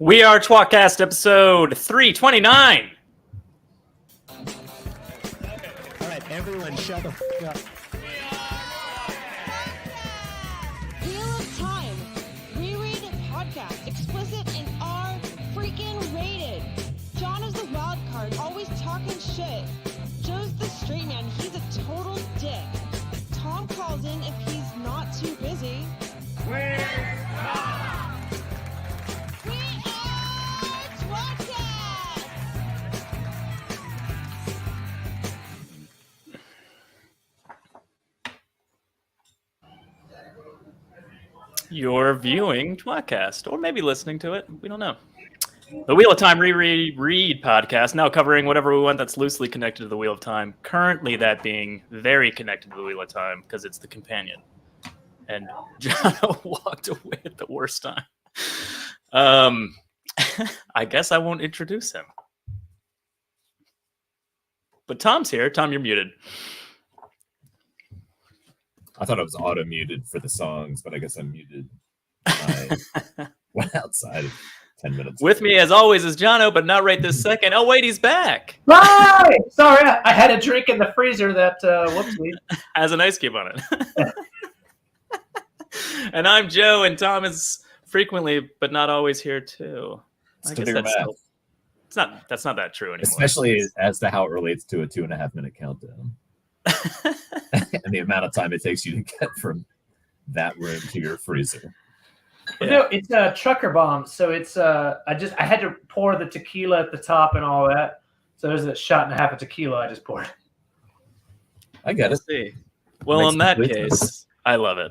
We are tWoTcast episode 329. All right, everyone, shut the fuck up. Wheel of Time, reread podcast, explicit and R freaking rated. John is the wild card, always talking shit. Joe's the straight man, he's a total dick. Tom calls in if he's not too busy. We are tWoTcast! You're viewing tWoTcast, or maybe listening to it. We don't know. The Wheel of Time reread podcast, now covering whatever we want that's loosely connected to the Wheel of Time. Currently, that being very connected to the Wheel of Time because it's the companion. And Jono walked away at the worst time. I guess I won't introduce him. But Tom's here. Tom, you're muted. I thought I was auto muted for the songs, but I guess I'm muted. Went outside 10 minutes. With me, as always, is Jono, but not right this second. Oh, wait, he's back. Hi! Sorry, I had a drink in the freezer that, whoopsie. Has an ice cube on it. And I'm Joe, and Tom is frequently, but not always here, too. I guess that's not that true anymore. Especially as to how it relates to a 2.5 minute countdown. And the amount of time it takes you to get from that room to your freezer. Yeah. No, it's a trucker bomb. So it's I had to pour the tequila at the top and all that. So there's a shot and a half of tequila I just poured. I get it. See. Well, in that case, I love it.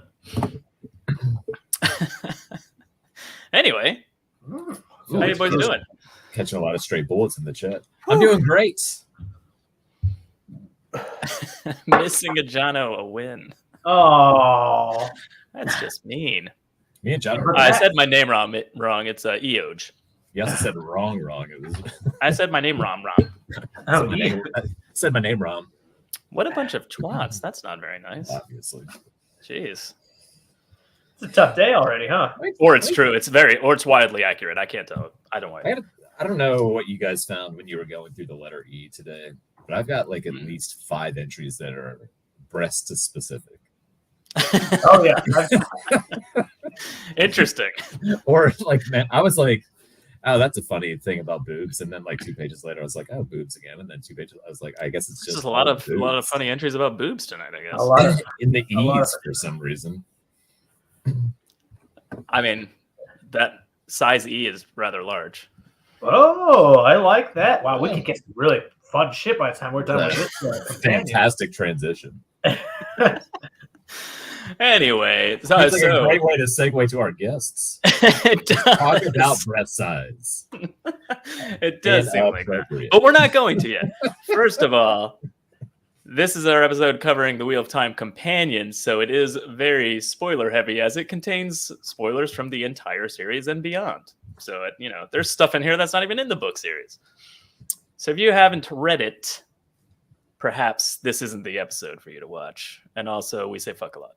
Anyway, how you boys doing? Catching a lot of stray bullets in the chat. I'm doing great. Missing a Jono a win. Oh, That's just mean. Me and John. I said my name wrong. It's Eoj. You also said wrong. It was. I said my name wrong. I said my name wrong. What a bunch of twats. That's not very nice. Obviously. Jeez. it's a tough day already, huh? Or it's true. It's widely accurate. I can't tell. I don't know. I don't know what you guys found when you were going through the letter E today, but I've got like at least 5 entries that are breast specific. Oh yeah. Interesting. Or like, man, I was like, oh, that's a funny thing about boobs, and then like 2 pages later, I was like, oh, boobs again, and then 2 pages, I was like, I guess it's just a lot of funny entries about boobs tonight. I guess A lot of, in the E's for some reason. I mean, that size E is rather large. oh, I like that. Wow, we could get some really fun shit by the time we're done with this. Fantastic transition. Anyway, It's like a great way to segue to our guests. it does. Talk about breast size. It does seem like that. But we're not going to yet. First of all, this is our episode covering the Wheel of Time companion, so it is very spoiler heavy as it contains spoilers from the entire series and beyond. So, there's stuff in here that's not even in the book series. So if you haven't read it, perhaps this isn't the episode for you to watch. And also, we say fuck a lot.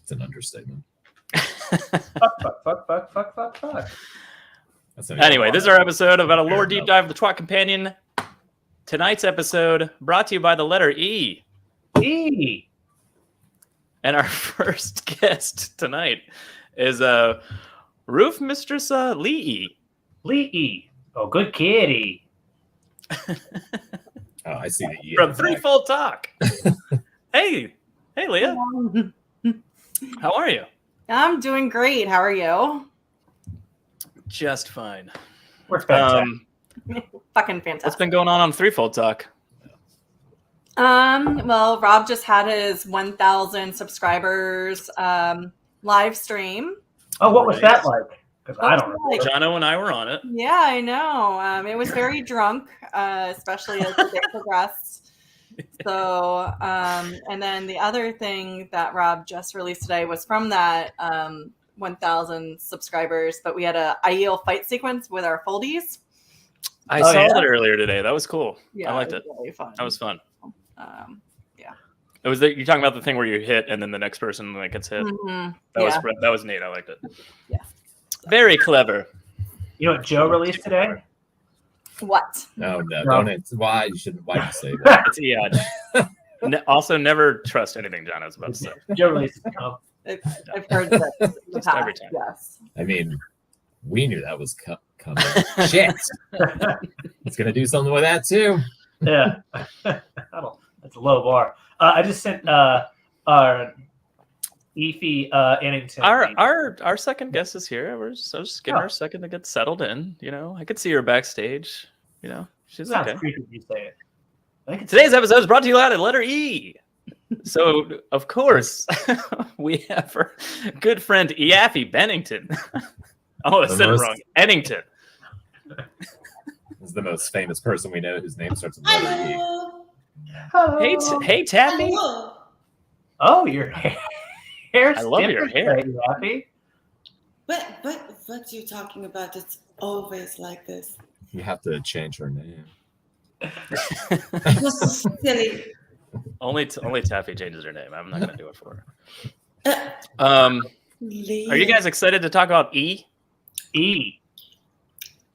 It's an understatement. Fuck. Anyway, this is our episode about a lore deep dive of the twat companion. Tonight's episode brought to you by the letter E. E. And our first guest tonight is Roof Mistress Lee. Lee. Oh, good kitty. Oh, I see the E. From Threefold Talk. Hey, Leah. How are you? I'm doing great. How are you? Just fine. We're fantastic. Fucking fantastic. What's been going on Threefold Talk? Well, Rob just had his 1,000 subscribers live stream. Oh, what was that like? Because I don't know. Jono and I were on it. Yeah, I know. It was very drunk, especially as the day progressed. So, and then the other thing that Rob just released today was from that 1,000 subscribers, but we had a IEL fight sequence with our foldies. I saw that earlier today. That was cool. Yeah, I liked it. Really fun. That was fun. Yeah. It was you're talking about the thing where you hit and then the next person gets hit. Mm-hmm. That was neat. I liked it. Yeah. Very clever. You know what Joe released today? What? No, No. don't. Why you shouldn't? Why you say that? It's Iach. Also, never trust anything Jono's about to say. Joe released. I've heard that in the Just past. every time. Yes. I mean, we knew that was coming. Shit, it's gonna do something with that too. Yeah, that's a low bar. I just sent our Eaffy Ennington. Our second guest is here. I was just giving her a second to get settled in. You know, I could see her backstage. You know, she's Sounds okay. creepy if you say it. I think it's Today's episode is brought to you by the letter E. So, of course, we have our good friend Eaffy Ennington. Oh, I said it wrong. Ennington. Is the most famous person we know whose name starts with the letter E. Hello. Hey, Taffy. Oh, your hair. I love your hair. Happy. What you talking about? It's always like this. You have to change her name. This is silly. Only Taffy changes her name. I'm not going to do it for her. Are you guys excited to talk about E? E.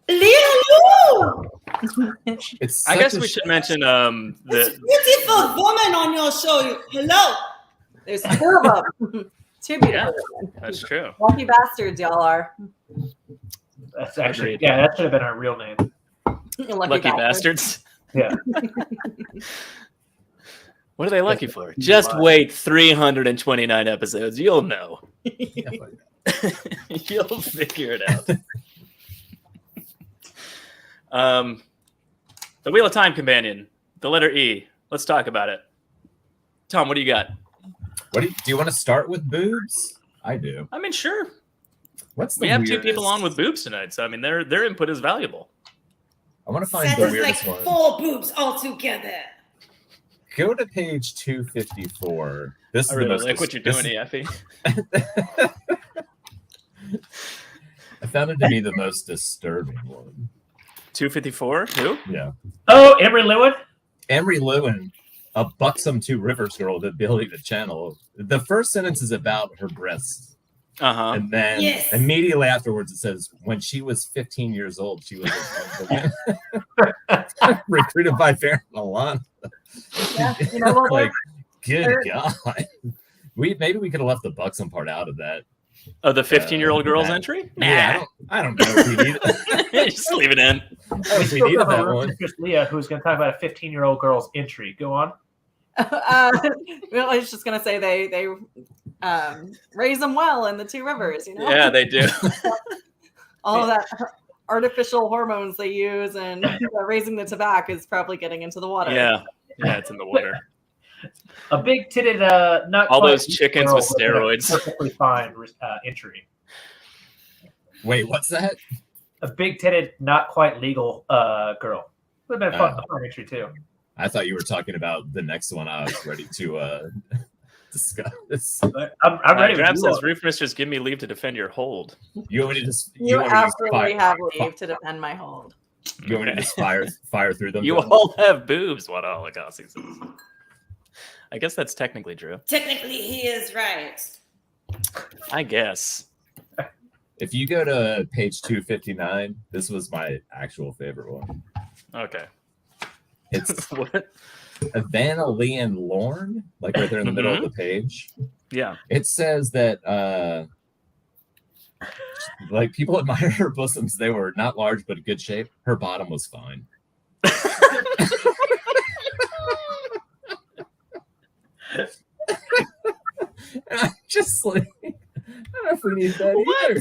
Hello! It's I guess we should mention This the beautiful woman on your show. Hello. There's two of them. Two beautiful women. that's true. Lucky bastards, y'all are. That's actually Agreed. that should have been our real name. Lucky bastards. Yeah. What are they lucky for? Just wait 329 episodes. You'll know. You'll figure it out. The Wheel of Time companion, the letter E. Let's talk about it. Tom, what do you got? do you want to start with boobs? I do. I mean, sure. What's the We have weirdest? 2 people on with boobs tonight, so I mean, their input is valuable. I want to find That the is weirdest like one. 4 boobs all together. Go to page 254. This I is really the most like what you're doing, Eaffy. I found it to be the most disturbing one. 254? Who? Yeah. Oh, Emery Lewin. Emery Lewin, a buxom Two Rivers girl with ability to channel. The first sentence is about her breasts. Uh-huh. And then Yes. immediately afterwards it says, when she was 15 years old, she was recruited by Farron Milan. Yeah, you know what? Like, good God. Maybe we could have left the buxom part out of that. Oh, the 15-year-old girl's that- entry? Yeah, I don't know if we need it. Just leave it in. If we needed that one. Chris Leah, who's going to talk about a 15-year-old girl's entry. Go on. Well, I was just gonna say they raise them well in the Two Rivers, you know. Yeah, they do. All of that artificial hormones they use and raising the tobacco is probably getting into the water. Yeah, it's in the water. A big-titted, not All quite those chickens girl with steroids. a perfectly fine entry. Wait, what's that? A big-titted, not quite legal girl. Would have been a fun entry too. I thought you were talking about the next one I was ready to discuss. I'm ready. Grab to says, Roof Mistress, give me leave to defend your hold. You want me to just You want me to absolutely fire- have leave to defend my hold. You want me to just fire through them? You all have boobs, what all Agassi says. I guess that's technically true. Technically, he is right. I guess. If you go to page 259, this was my actual favorite one. Okay. It's What? Vanna Lee and Lorne, like right there in the middle of the page. Yeah. It says that like people admire her bosoms. They were not large but in good shape. Her bottom was fine. I'm just like, I don't know if we need that either.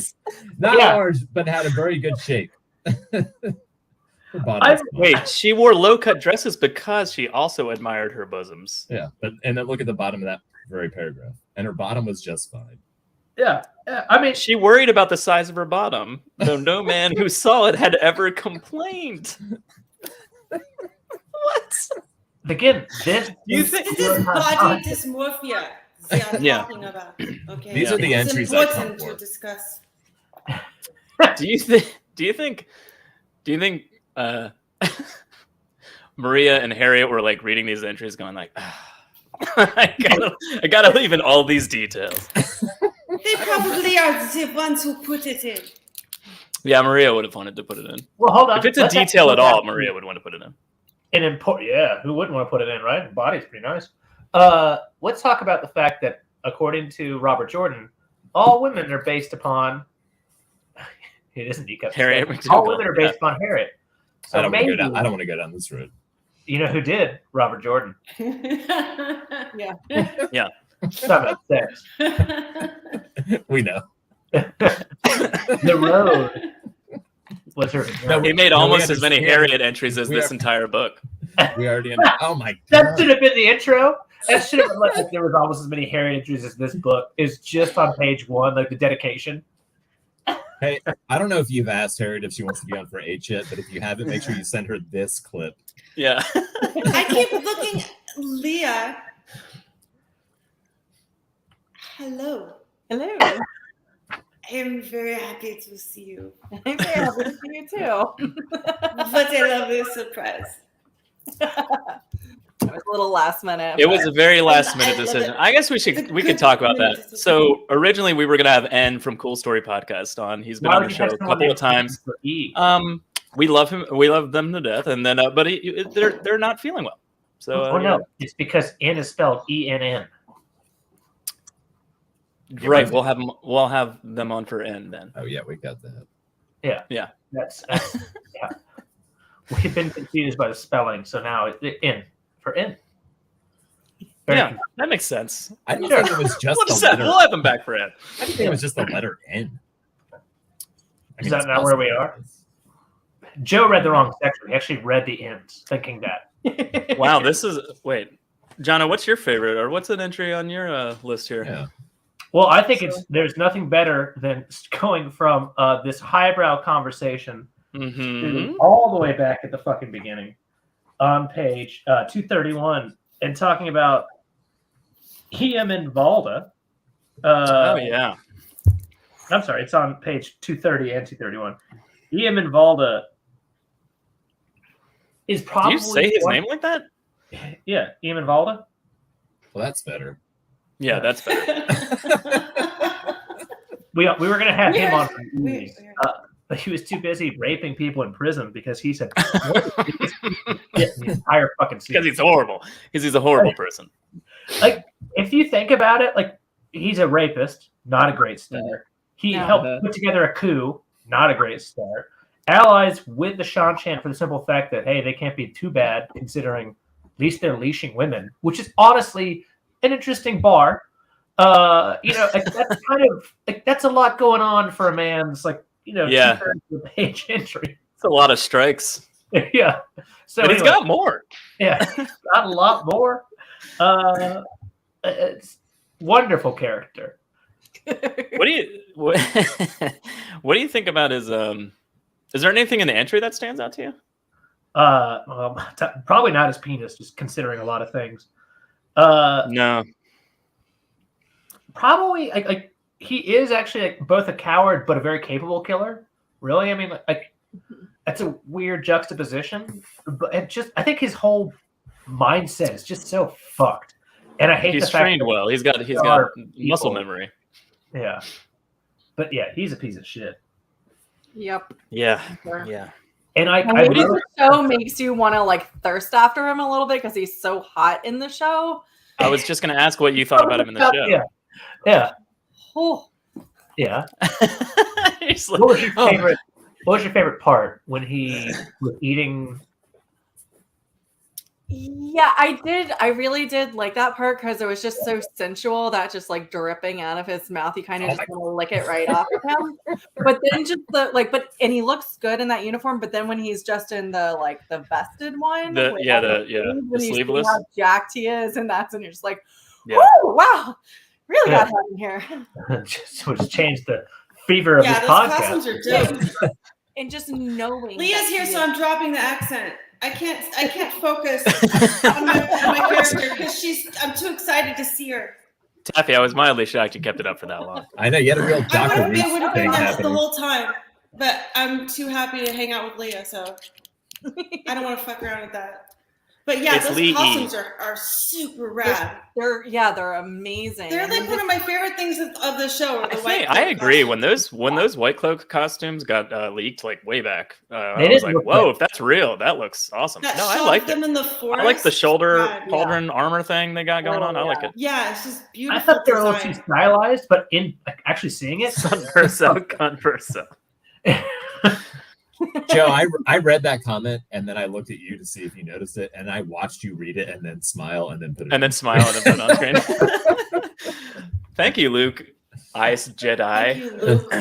Not large, but had a very good shape. Her bottom was fine. Wait, she wore low-cut dresses because she also admired her bosoms. Yeah, and then look at the bottom of that very paragraph. And her bottom was just fine. Yeah. I mean, She worried about the size of her bottom, though no man who saw it had ever complained. What? again, this This is body dysmorphia they are Yeah. talking about. Okay, These are the it's entries I important come to for. discuss. Do you think Maria and Harriet were like reading these entries going like, I gotta leave in all these details. They probably are the ones who put it in. Yeah, Maria would have wanted to put it in. Well, hold on. If it's a detail at all, Maria would want to put it in. Yeah, who wouldn't want to put it in, right? The body's pretty nice. Let's talk about the fact that, according to Robert Jordan, all women are based upon. It isn't Harriet. All women are based upon Harriet. So I don't want to go down this road. You know who did? Robert Jordan. Yeah. Yeah. Talk about sex. We know. The road was her. No, he made almost as many Harriet entries as this entire book. We already. Oh my god. That should have been the intro. That should have been like there was almost as many Harriet entries as this book. Is just on page 1, like the dedication. Hey, I don't know if you've asked Harriet if she wants to be on for H yet, but if you haven't, make sure you send her this clip. Yeah. I keep looking, Leah. Hello. Hello. I am very happy to see you. I'm very happy to see you too. What a lovely surprise. It was a little last minute. It was a very last minute I love decision. it. I guess we could talk about that. So originally we were gonna have N from Cool Story Podcast on. He's been on the show a couple of times. We love him. We love them to death. And then, but they're not feeling well. So no, it's because N is spelled ENN. Right. We'll have them on for N then. Oh yeah, we got that. Yeah. That's yeah. We've been confused by the spelling, so now it's N for N. Yeah, that makes sense. I didn't think it was just the letter. We'll have them back for N. I didn't think it was just the letter N. Is that not where we are? Joe read the wrong section. He actually read the ends, thinking that. Wow, wait. Jono, what's your favorite, or what's an entry on your list here? Yeah. Well, I think there's nothing better than going from this highbrow conversation all the way back at the fucking beginning on page 231 and talking about Hiem and Valda. Oh, yeah. I'm sorry, it's on page 230 and 231. Hiem and Valda is probably... Do you say his name like that? Yeah, Hiem and Valda. Well, that's better. Yeah, that's better. We were going to have him on for movies, but he was too busy raping people in prison because he said the entire fucking season. Because he's horrible. Because he's a horrible person. Like, if you think about it, like, he's a rapist, not a great start. He helped put together a coup, not a great start. Allies with the Shanshan for the simple fact that, hey, they can't be too bad considering at least they're leashing women, which is honestly an interesting bar. Like, that's kind of like that's a lot going on for a man's two-thirds of the page entry. It's a lot of strikes. Yeah. So but he's got more. Yeah, he's got a lot more. It's wonderful character. What do you think about his is there anything in the entry that stands out to you? Probably not his penis, just considering a lot of things. No. Probably like he is actually like both a coward but a very capable killer. Really, I mean, like that's a weird juxtaposition. But I think his whole mindset is just so fucked. And I hate he's the fact trained well. He's got muscle memory. Yeah, but yeah, he's a piece of shit. Yep. Yeah. Sure. Yeah. And maybe the show makes you want to like thirst after him a little bit because he's so hot in the show. I was just going to ask what you thought about him in the show. Yeah. Yeah. Oh. Yeah. Like, what was your favorite? What was your favorite part when he was eating? Yeah, I did. I really did like that part because it was just so sensual that just like dripping out of his mouth. You kind of just want to lick it right off of him. But then just and he looks good in that uniform. But then when he's just in the vested one, the sleeveless, how jacked he is, and that's when you're just like, yeah. oh wow, really got hot in here. Just changed the fever of this podcast. Are dope. And just knowing Leah's here, so I'm dropping the accent. I can't focus on my character because I'm too excited to see her. Taffy, I was mildly shocked you kept it up for that long. I know, you had a real Dr. Ruth It would have been thing the happening. whole time, but I'm too happy to hang out with Leah, so I don't want to fuck around with that. But yeah, It's those Lee costumes are super rad. They're amazing. They're like one of my favorite things of the show. Are the white I agree. costumes. When those White Cloak costumes got leaked like way back, I They was didn't like, look "Whoa, good. if that's real, that looks awesome." That No, I shot liked of them it. in the forest. I like the shoulder rad. pauldron armor thing they got going on. I like it. Yeah, it's just I beautiful. thought they were a little too design. stylized, but in actually seeing it, Converso. Joe, I read that comment and then I looked at you to see if you noticed it, and I watched you read it and then smile and then put it. And then smile and then put it on screen. Thank you, Luke. Ice Jedi. Thank you, Luke.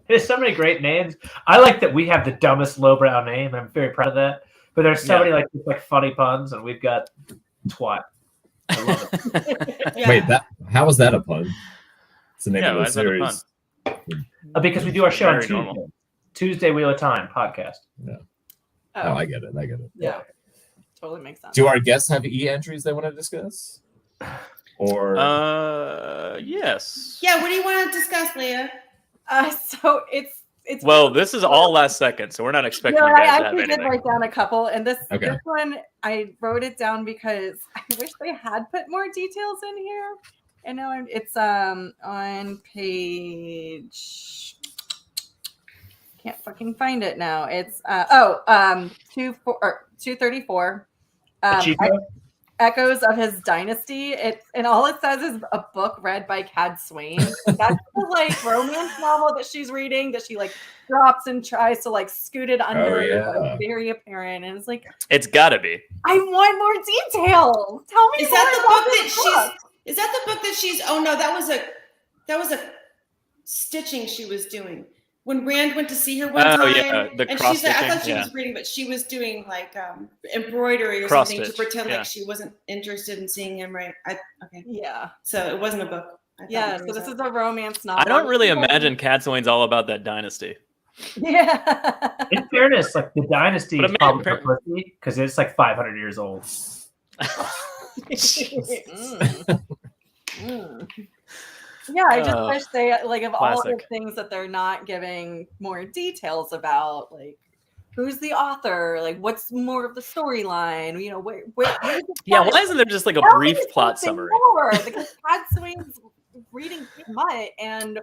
there's so many great names. I like that we have the dumbest lowbrow name. I'm very proud of that. But there's so many like funny puns, and we've got twat. I love it. Yeah. Wait, how was that a pun? It's the name of why the is that a series. Because we do our show on Very Tuesday. normal. Tuesday Wheel of Time podcast. Oh, I get it. Yeah, totally makes sense. Do our guests have entries they want to discuss? Or yes. Yeah, what do you want to discuss, Leah? So it's Well, this is all last second, so we're not expecting you I guys to have actually did anything. write down a couple, and this Okay. one I wrote it down because I wish they had put more details in here. And now it's on page. Can't fucking find it now. It's 234. Echoes of His Dynasty. And all it says is a book read by Cad Swain. That's the like romance novel that she's reading that she like drops and tries to like scoot it under. Oh, yeah. It's very apparent, and it's like It's gotta be. I want more detail. Tell me Is more that the about book this that she's? Is that the book that she's? Oh no, that was a stitching she was doing when Rand went to see her one time. The and cross she's like, I thought she stitching, was reading, but she was doing like embroidery or Cross something stitch, to pretend yeah. like she wasn't interested in seeing him. Right? Okay. Yeah. So it wasn't a book. I thought Yeah. it So was this a- is a romance novel. I don't really imagine Cad Swain's all about that dynasty. Yeah. In fairness, like the dynasty But is probably publicity because it's like 500 years old. Yeah, I just wish they like of all the Classic. things that they're not giving more details about, like who's the author, like what's more of the storyline, you know, where Yeah, why isn't there just like a Tell brief me plot something summary? more, because Cad Swain's reading Mutt, and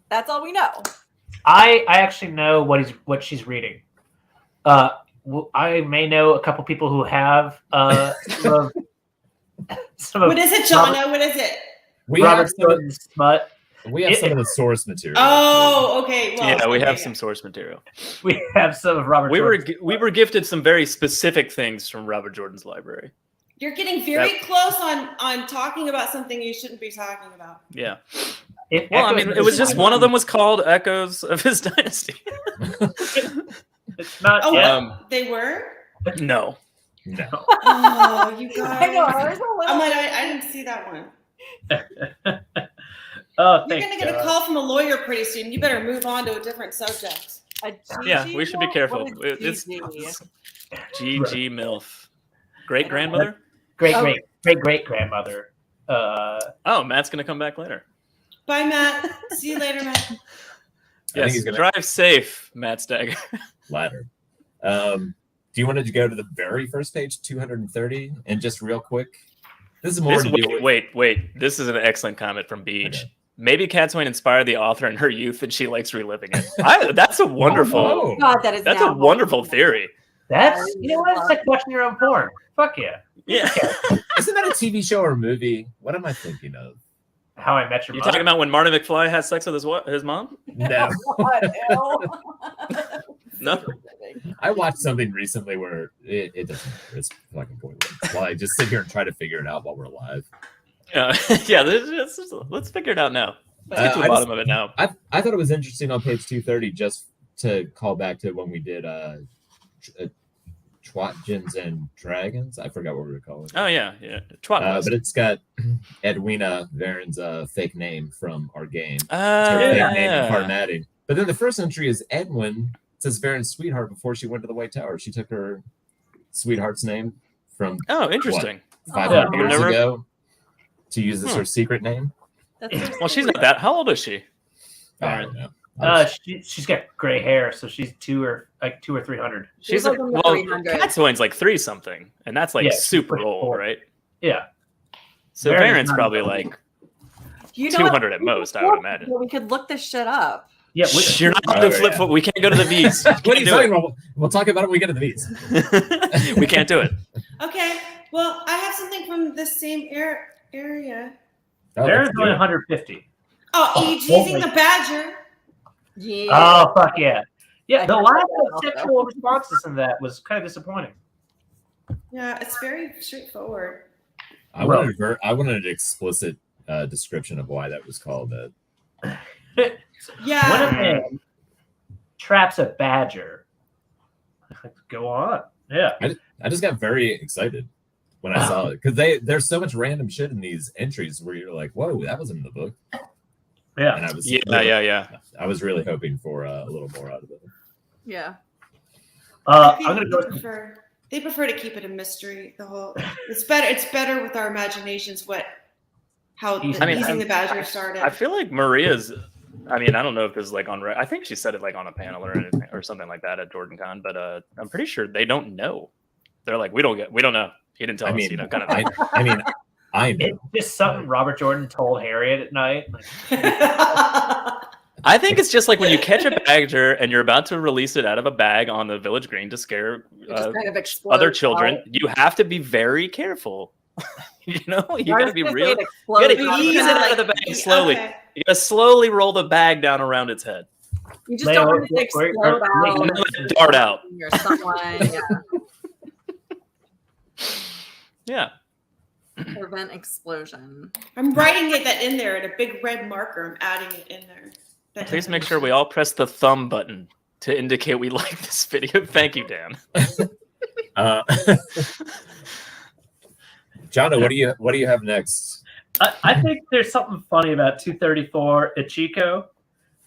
that's all we know. I actually know what she's reading. I may know a couple people who have some of What is it, Jono? What is it? we Robert have some, Jordan's smut. we have some of the source material. Oh, okay. Well, Yeah, we have okay. some source material. We have some of Robert. We Jordan's were gifted some very specific things from Robert Jordan's library. You're getting very close on talking about something you shouldn't be talking about. Yeah. It Well, I echoes mean, of it was his just dynasty. one of them was called Echoes of His Dynasty. It's not. Oh, Yeah. they were? No. No. Oh, you guys. I know. I was a little. I'm like, I didn't see that one. Oh, You're thank going to get a God. call from a lawyer pretty soon. You better move on to a different subject. Yeah, we should be careful. What is It's GG? GG MILF. Great grandmother? Great Oh. great grandmother. Oh, Matt's going to come back later. Bye, Matt. See you later, Matt. I think Yes, he's gonna drive safe, Matt Stagger. ladder. Do you want to go to the very first page, 230, and just real quick? This is more to deal with. Wait. This is an excellent comment from Beach. Okay. Maybe Cad Swain inspired the author in her youth and she likes reliving it. That's a wonderful Oh. God, that is that's now a wonderful theory. That's you know what? It's like watching your own porn. Fuck yeah. Yeah. Isn't that a TV show or a movie? What am I thinking of? How I Met Your You're Mother. talking about when Marty McFly has sex with his mom? No. God, ew. No. I watched something recently where it doesn't matter. It's fucking pointless. While I just sit here and try to figure it out while we're alive. Yeah, let's figure it out now. Let's get to the I bottom of it now. I thought it was interesting on page 230 just to call back to when we did Twatgens and Dragons. I forgot what we were calling it. Oh yeah. Twat But it's got Edwina Varen's fake name from our game. It's her Oh, fake name in yeah. Carnatic. But then the first entry is Edwin. It says Varen's sweetheart before she went to the White Tower. She took her sweetheart's name from Oh, interesting. 500 Yeah. years Never- ago to use as her secret name. That's so Well, she's not that. How old is she? I don't know. She's got gray hair, so she's 200 or 300. She's like, well, Catsoin's like 3 something, and that's like super old, right? Yeah. So Varen's probably like 200 at most, I would imagine. We could look this shit up. Yeah, you're not going to flip foot. We can't go to the V's. What are you talking about? We'll talk about it when we get to the V's. We can't do it. Okay. Well, I have something from the same area. Varen's going 150. Oh, using the badger. Yeah. Oh, fuck yeah. Yeah, the lack of sexual responses in that was kind of disappointing. Yeah, it's very straightforward. I wanted an explicit description of why that was called that. Yeah. When a man traps a badger, go on. Yeah. I just got very excited when I saw it because there's so much random shit in these entries where you're like, whoa, that wasn't in the book. Yeah. And I was I was really hoping for a little more out of it. Yeah. I'm gonna go. They prefer to keep it a mystery. It's better with our imaginations. Using the badger started. I feel like Maria's. I mean, I don't know if this is like on. I think she said it like on a panel or anything or something like that at JordanCon, but I'm pretty sure they don't know. They're like, we don't know. He didn't tell us. You know, kind of thing. I know. It's just something Robert Jordan told Harriet at night. I think it's just like when you catch a badger and you're about to release it out of a bag on the village green to scare other children. You have to be very careful. You know, you got to be real. You got to ease it out of the bag slowly. Okay. You got to slowly roll the bag down around its head. You just don't want it to explode out. Let it dart out. Or someone, yeah. Prevent explosion. I'm writing that in there in a big red marker. I'm adding it in there. Please make sure we all press the thumb button to indicate we like this video. Thank you, Dan. Jono, what do you have next? I think there's something funny about 234 Ichiko.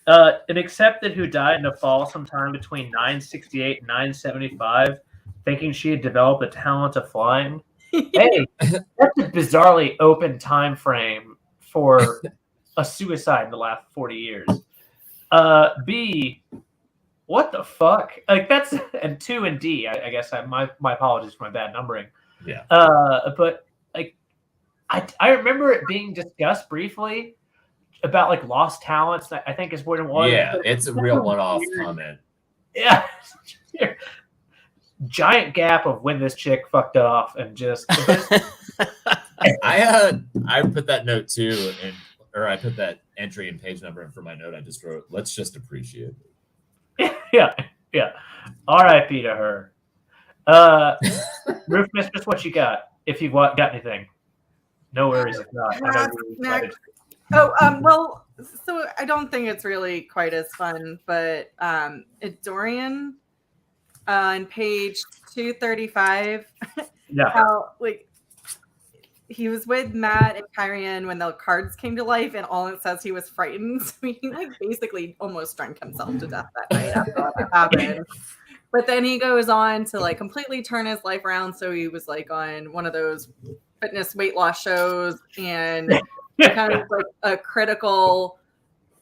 An accepted who died in the fall sometime between 968 and 975, thinking she had developed a talent of flying. Hey, that's a bizarrely open time frame for a suicide in the last 40 years. B, what the fuck? Like that's and 2 and D. I guess my apologies for my bad numbering. Yeah. But like I remember it being discussed briefly about like lost talents. I think is what it was. Yeah, it's a real one-off comment. Yeah. Giant gap of when this chick fucked off and just. I put that note too, or I put that entry and page number in for my note. I just wrote, "Let's just appreciate it." Yeah. R.I.P. to her. Roof Mistress, what you got? If you've got anything, no worries. If not, I know you're really excited. Well, so I don't think it's really quite as fun, but Dorian. On page 235, how like he was with Matt and Kyrian when the cards came to life, and all it says he was frightened. So he like basically almost drank himself to death that night after all that happened. But then he goes on to like completely turn his life around. So he was like on one of those fitness weight loss shows and kind of like a critical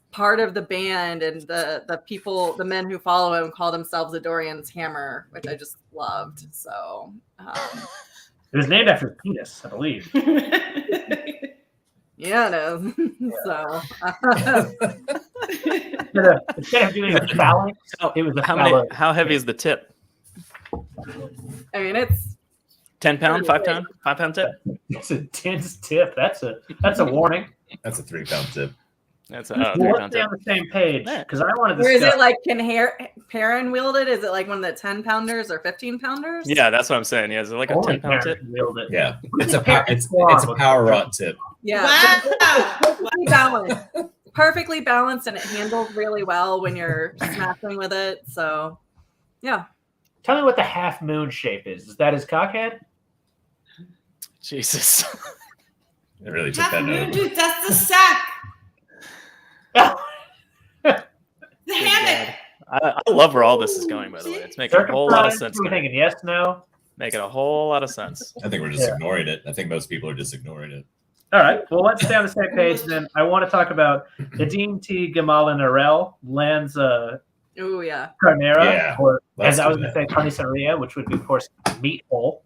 part of the band, and the men who follow him call themselves the Dorian's Hammer, which I just loved. So it was named after his penis, I believe. Yeah, it is. So instead of doing a phalanx, it was a phalanx. How heavy is the tip? I mean, it's 10 pound, 5 pound tip. It's a tense tip. That's a warning. That's a 3 pound tip. That's a let's stay on the same page because I wanted to. Or is it like can Perrin wield it? Is it like one of the 10 pounders or 15 pounders? Yeah, that's what I'm saying. Yeah, is it like a 10-pound tip? Yeah, it's a power rod tip. Yeah, wow. Perfectly balanced, and it handles really well when you're smashing with it. So, yeah. Tell me what the half moon shape is. Is that his cockhead? Jesus. I really took Half that moon, note. dude. That's the sack. The hammock. I love where all this is going, by the way. It's making a whole lot of sense. We're thinking yes, no. Making a whole lot of sense. I think we're just ignoring it. I think most people are just ignoring it. All right. Well, let's stay on the same page then. I want to talk about Nadim T. Gamalin Arel, Lands Oh yeah. Carnera, or as I was going to say, Carniceria, which would be, of course, meat hole.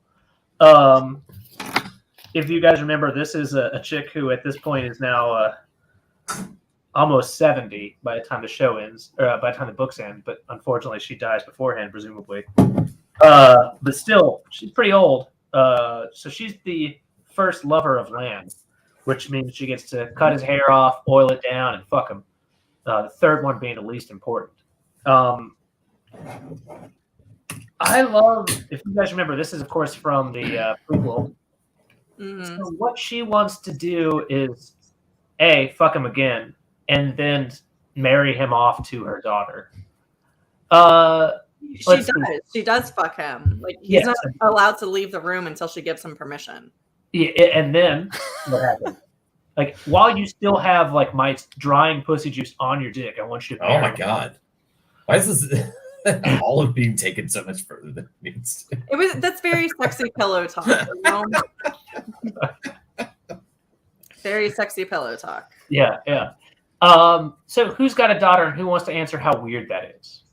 If you guys remember, this is a chick who at this point is now almost 70 by the time the show ends, or by the time the books end. But unfortunately, she dies beforehand, presumably. But still, she's pretty old. So she's the first lover of Land, which means she gets to cut his hair off, oil it down, and fuck him. The third one being the least important. I love, if you guys remember, this is, of course, from the prequel. Mm-hmm. So what she wants to do is, A, fuck him again, and then marry him off to her daughter. She does fuck him. Like, he's not allowed to leave the room until she gives him permission. Yeah, and then what happens? Like, while you still have, like, my drying pussy juice on your dick, I want you to marry Oh my god. Why is this all of being taken so much further than it needs to? That's very sexy pillow talk, you know? Very sexy pillow talk. Yeah. So who's got a daughter and who wants to answer how weird that is?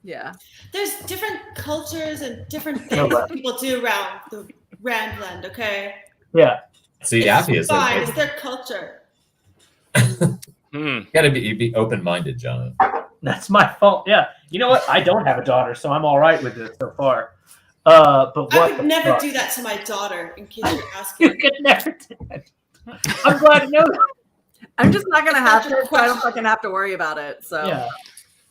Yeah. There's different cultures and different things that people do around the Randland, okay? Yeah. See, Eaffy is fine. It's their culture. Gotta be open-minded, John. That's my fault. Yeah. You know what? I don't have a daughter, so I'm all right with this so far. But what I would never do that to my daughter, in case you're asking. You could never do that. I'm glad to know that. I'm just not gonna have to. So I don't fucking have to worry about it. So yeah.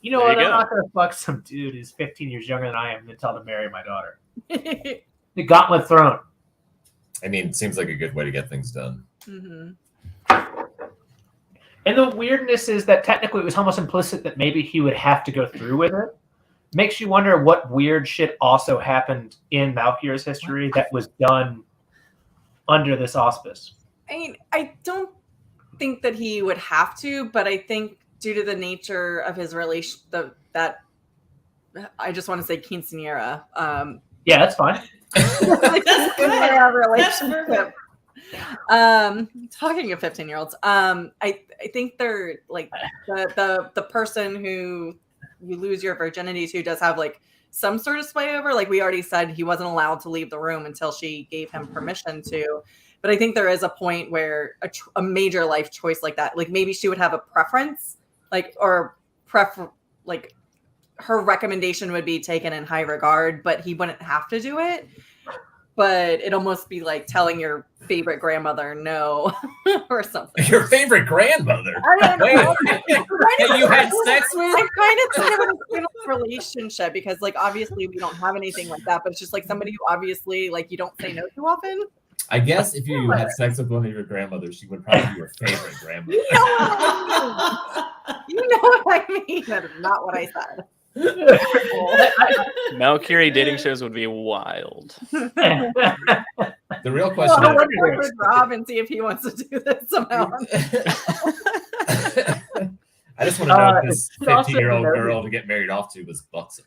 You know what? I'm not gonna fuck some dude who's 15 years younger than I am and tell him to marry my daughter. The gauntlet thrown. I mean, it seems like a good way to get things done. Mm-hmm. And the weirdness is that technically it was almost implicit that maybe he would have to go through with it. Makes you wonder what weird shit also happened in Valkyr's history that was done under this auspice. I mean, I don't think that he would have to, but I think due to the nature of his relation, that I just want to say quinceañera. Yeah, that's fine. Like, that's good. Relationship. Talking of 15-year-olds, I think they're like the person who you lose your virginity to does have like some sort of sway over. Like we already said, he wasn't allowed to leave the room until she gave him permission to. But I think there is a point where a major life choice like that, like maybe she would have a preference, like like her recommendation would be taken in high regard, but he wouldn't have to do it. But it'd almost be like telling your favorite grandmother no or something. Your favorite grandmother? I don't know. That you had sex with? I'm kind of in a relationship because, like, obviously we don't have anything like that, but it's just like somebody who obviously, like, you don't say no too often. I guess if you had sex with one of your grandmothers, she would probably be your favorite grandmother. You know what I mean? That is not what I said. Valkyrie dating shows would be wild. The real question I'll work with Rob and see if he wants to do this somehow. I just want to know if this 15-year-old girl to get married off to was buxom.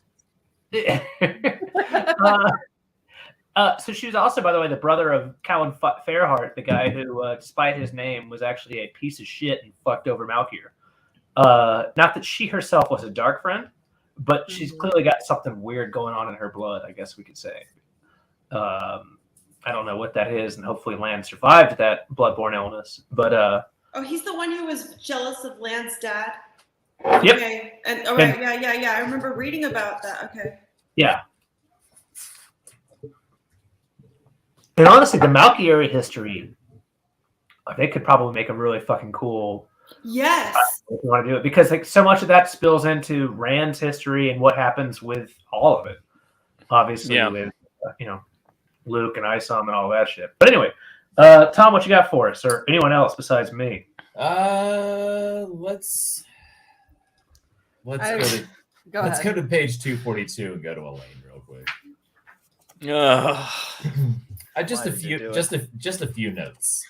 So she was also, by the way, the brother of Callan Fairheart, the guy who, despite his name, was actually a piece of shit and fucked over Malkyr. Not that she herself was a dark friend, but she's clearly got something weird going on in her blood, I guess we could say. I don't know what that is, and hopefully Lan survived that bloodborne illness. But oh, he's the one who was jealous of Lan's dad. Yep. Okay. And all right, yeah. I remember reading about that. Okay. Yeah. And honestly, the Malkyr history, they could probably make a really fucking cool. Yes. If you want to do it, because like so much of that spills into Rand's history and what happens with all of it. Obviously, with Luke and Isom and all that shit. But anyway, Tom, what you got for us, or anyone else besides me? Let's go to page 242 and go to Elaine real quick. Just a few notes.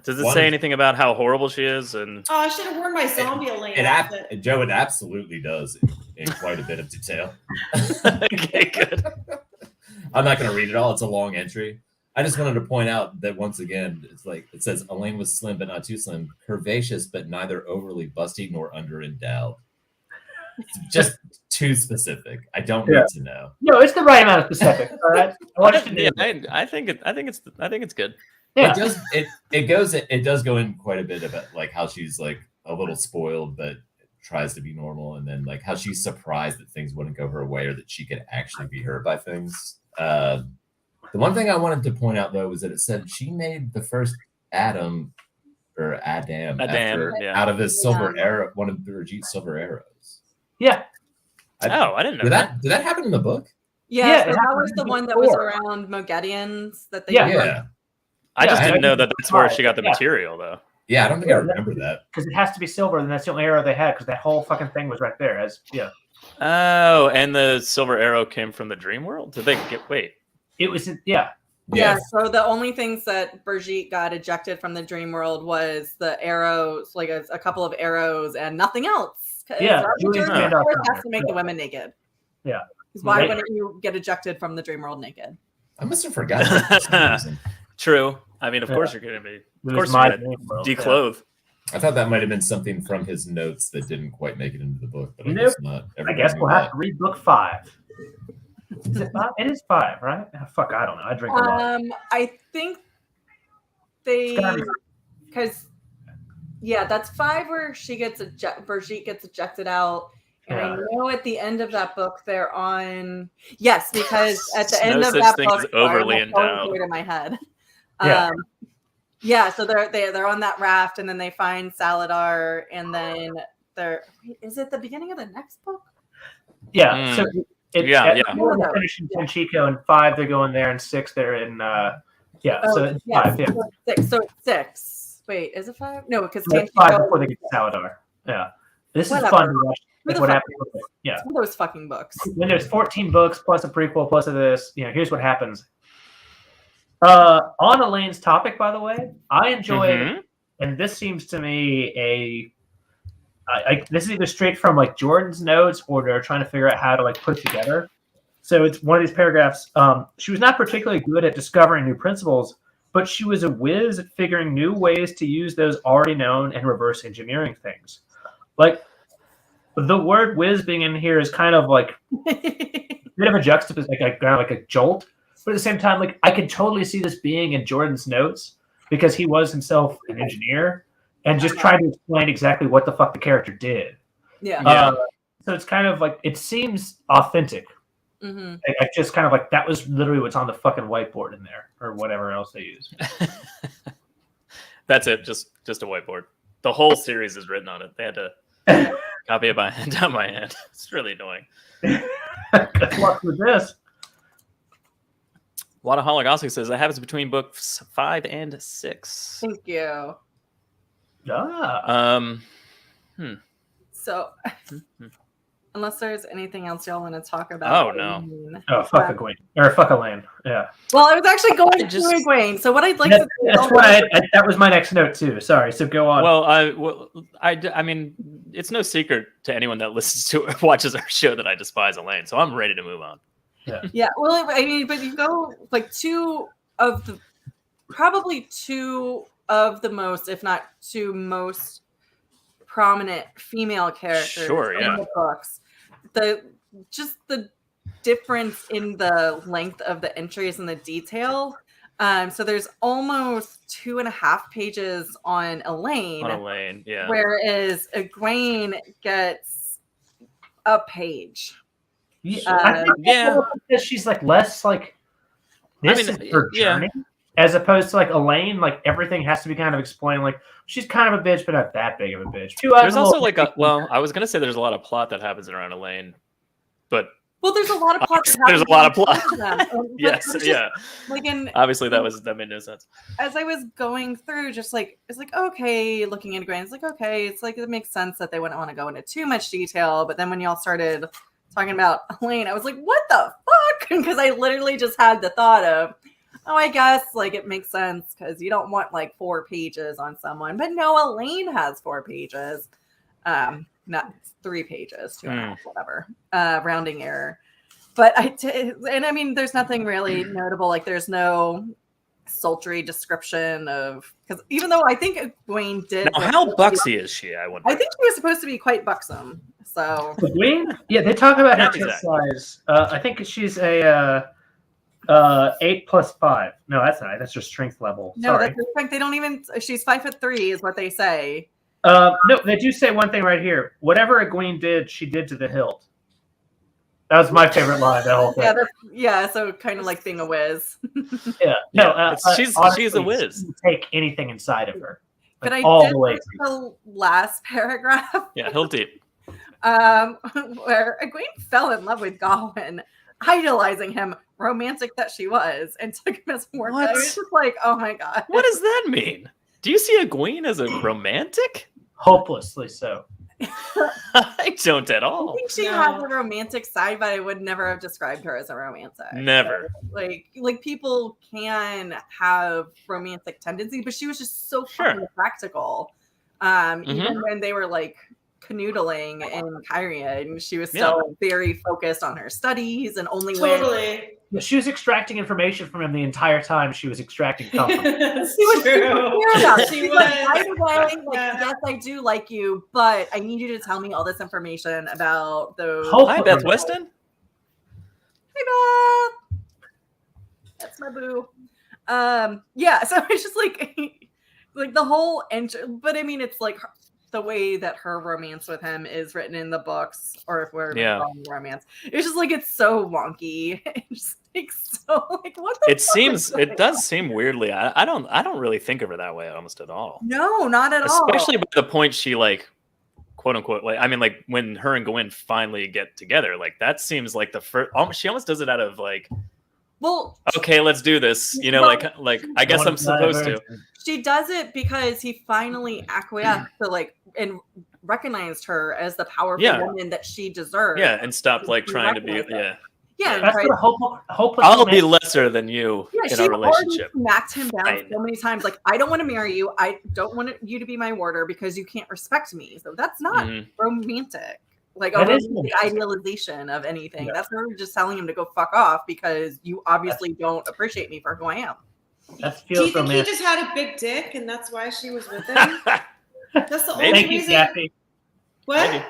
Does it say anything about how horrible she is? And I should have worn my zombie Elaine outfit. Joe, it absolutely does in quite a bit of detail. Okay, good. I'm not going to read it all. It's a long entry. I just wanted to point out that once again, it's like it says Elaine was slim but not too slim, curvaceous but neither overly busty nor under-endowed. It's just too specific. I don't need to know. No, it's the right amount of specific. All right. I think it's good. Yeah. It does go in quite a bit about like how she's like a little spoiled but tries to be normal, and then like how she's surprised that things wouldn't go her way or that she could actually be hurt by things. The one thing I wanted to point out though was that it said she made the first Adam out of his silver arrow, one of Brigitte silver arrows. Yeah. I didn't know that. Did that happen in the book? Yeah, so that was the one that was around Mogedians that they I just didn't know that that's where she got the material though. Yeah, I don't think I remember that. Because it has to be silver, and that's the only arrow they had, because that whole fucking thing was right there. Oh, and the silver arrow came from the dream world? Did they wait? It was, Yeah, so the only things that Brigitte got ejected from the dream world was the arrows, like a couple of arrows and nothing else. Julian has to make the women naked. Yeah. Because why wouldn't you get ejected from the dream world naked? I must have forgotten that for some reason. True. I mean, of course you're going to be. Of course you're going to declothe. I thought that might have been something from his notes that didn't quite make it into the book, but I guess not. I guess we'll have to read book 5. Is it 5? It is 5, right? Oh, fuck, I don't know. I drink a lot. I think because that's 5 where Brigitte gets ejected out. And I know at the end of that book they're on because at the end of that book overly endowed in my head. Yeah. So they're on that raft, and then they find Saladar, and then is it the beginning of the next book? Yeah. So they're finishing Tenchico, and 5 they're going there, and 6 they're in so it's 5. Yeah. 6. So it's 6. Wait, is it 5? No, because it's 5 before they get to Saladar. Yeah. This is fun to watch. Like what happened with it. Yeah. Some of those fucking books. When there's 14 books plus a prequel plus of this, here's what happens. On Elaine's topic, by the way, I enjoyed, and this seems to me this is either straight from like Jordan's notes or they're trying to figure out how to like put it together. So it's one of these paragraphs. She was not particularly good at discovering new principles, but she was a whiz at figuring new ways to use those already known and reverse engineering things. Like the word whiz being in here is kind of like a bit of a juxtaposition, like a jolt. But at the same time, like I could totally see this being in Jordan's notes because he was himself an engineer and just trying to explain exactly what the fuck the character did. Yeah. So it's kind of like it seems authentic. Mm-hmm. I just kind of like that was literally what's on the fucking whiteboard in there or whatever else they use. That's it. Just a whiteboard. The whole series is written on it. They had to copy it down by hand. It's really annoying. Good luck with this. Wadaholic also says that happens between books 5 and 6. Thank you. So, unless there's anything else y'all want to talk about. Oh, no. Oh, fuck Egwene. Or fuck Elaine. Yeah. Well, I was actually going to Egwene. So what I'd like to that's what that was my next note too. Sorry. So go on. Well, I mean, it's no secret to anyone that watches our show that I despise Elaine. So I'm ready to move on. Yeah. Well, I mean, but you go like probably two of the most, if not 2 most prominent female characters in the books. The difference in the length of the entries and the detail. So there's almost 2.5 pages on Elaine. Whereas Egwene gets a page. I think because she's like less like this is her journey, as opposed to like Elaine. Like everything has to be kind of explained. Like she's kind of a bitch, but not that big of a bitch. There's also I was gonna say there's a lot of plot that happens around Elaine, but there's a lot of plot. There's a lot of plot. Yes, Like obviously that made no sense. As I was going through, it's like okay, looking at Egwene, it's like okay, it's like it makes sense that they wouldn't want to go into too much detail. But then when y'all started talking about Elaine, I was like, what the fuck? Because I literally just had the thought of, I guess like it makes sense because you don't want like 4 pages on someone. But no, Elaine has 4 pages. Not 3 pages, 2.5, whatever. Rounding error. But I mean, there's nothing really notable. Like there's no sultry description of, because even though I think Egwene did. Now, how buxy is she? I wonder. I think she was supposed to be quite buxom. So Egwene? Yeah, they talk about her Not chest exactly. size. I think she's a 8+5. No, that's not. That's just strength level. no, Sorry. that's the fact they don't even. She's 5'3" is what they say. No, they do say one thing right here. Whatever Egwene did, she did to the hilt. That was my favorite line. That whole thing. Yeah, so kind of like being a whiz. Yeah. No, she's honestly, a whiz. she can take anything inside of her. But I all did the way like the last paragraph. Yeah, hilt deep. Where Egwene fell in love with Gawain, idolizing him, romantic that she was, and took him as more. What? I was just like, oh my god. What does that mean? Do you see Egwene as a romantic? Hopelessly so. I don't at I all. think she has a romantic side, but I would never have described her as a romantic. Never. Like people can have romantic tendencies, but she was just so fucking practical. Even when they were like canoodling in Kyrian, she was still very focused on her studies and only Totally. She was extracting information from him the entire time she was extracting comfort. That's She was true. She was like, by the way, like, yes, I do like you, but I need you to tell me all this information about those. Hi, Beth Weston. Hey, Beth. That's my boo. Yeah, so it's just like the whole but I mean, it's like the way that her romance with him is written in the books, or if we're calling romance, it's just like it's so wonky. It's just like so like what the It does seem weirdly. I don't really think of her that way almost at all. No, not at all. Especially by the point she like quote unquote like I mean like when her and Gawain finally get together, like that seems like the first she almost does it out of like, well, okay, let's do this. You know, like I guess I'm supposed to. She does it because he finally acquiesced to like and recognized her as the powerful woman that she deserved. Yeah, and stopped like trying to be Yeah, that's what hopeless. I'll be lesser than you in our relationship. Smacked him down so many times. Like, I don't want to marry you. I don't want you to be my warder because you can't respect me. So that's not romantic. Like a romantic idealization of anything. That's her just telling him to go fuck off because you obviously don't appreciate me for who I am. That feels Do you think romantic. he just had a big dick and that's why she was with him? That's the only Thank reason. you, Eaffy. What? Maybe.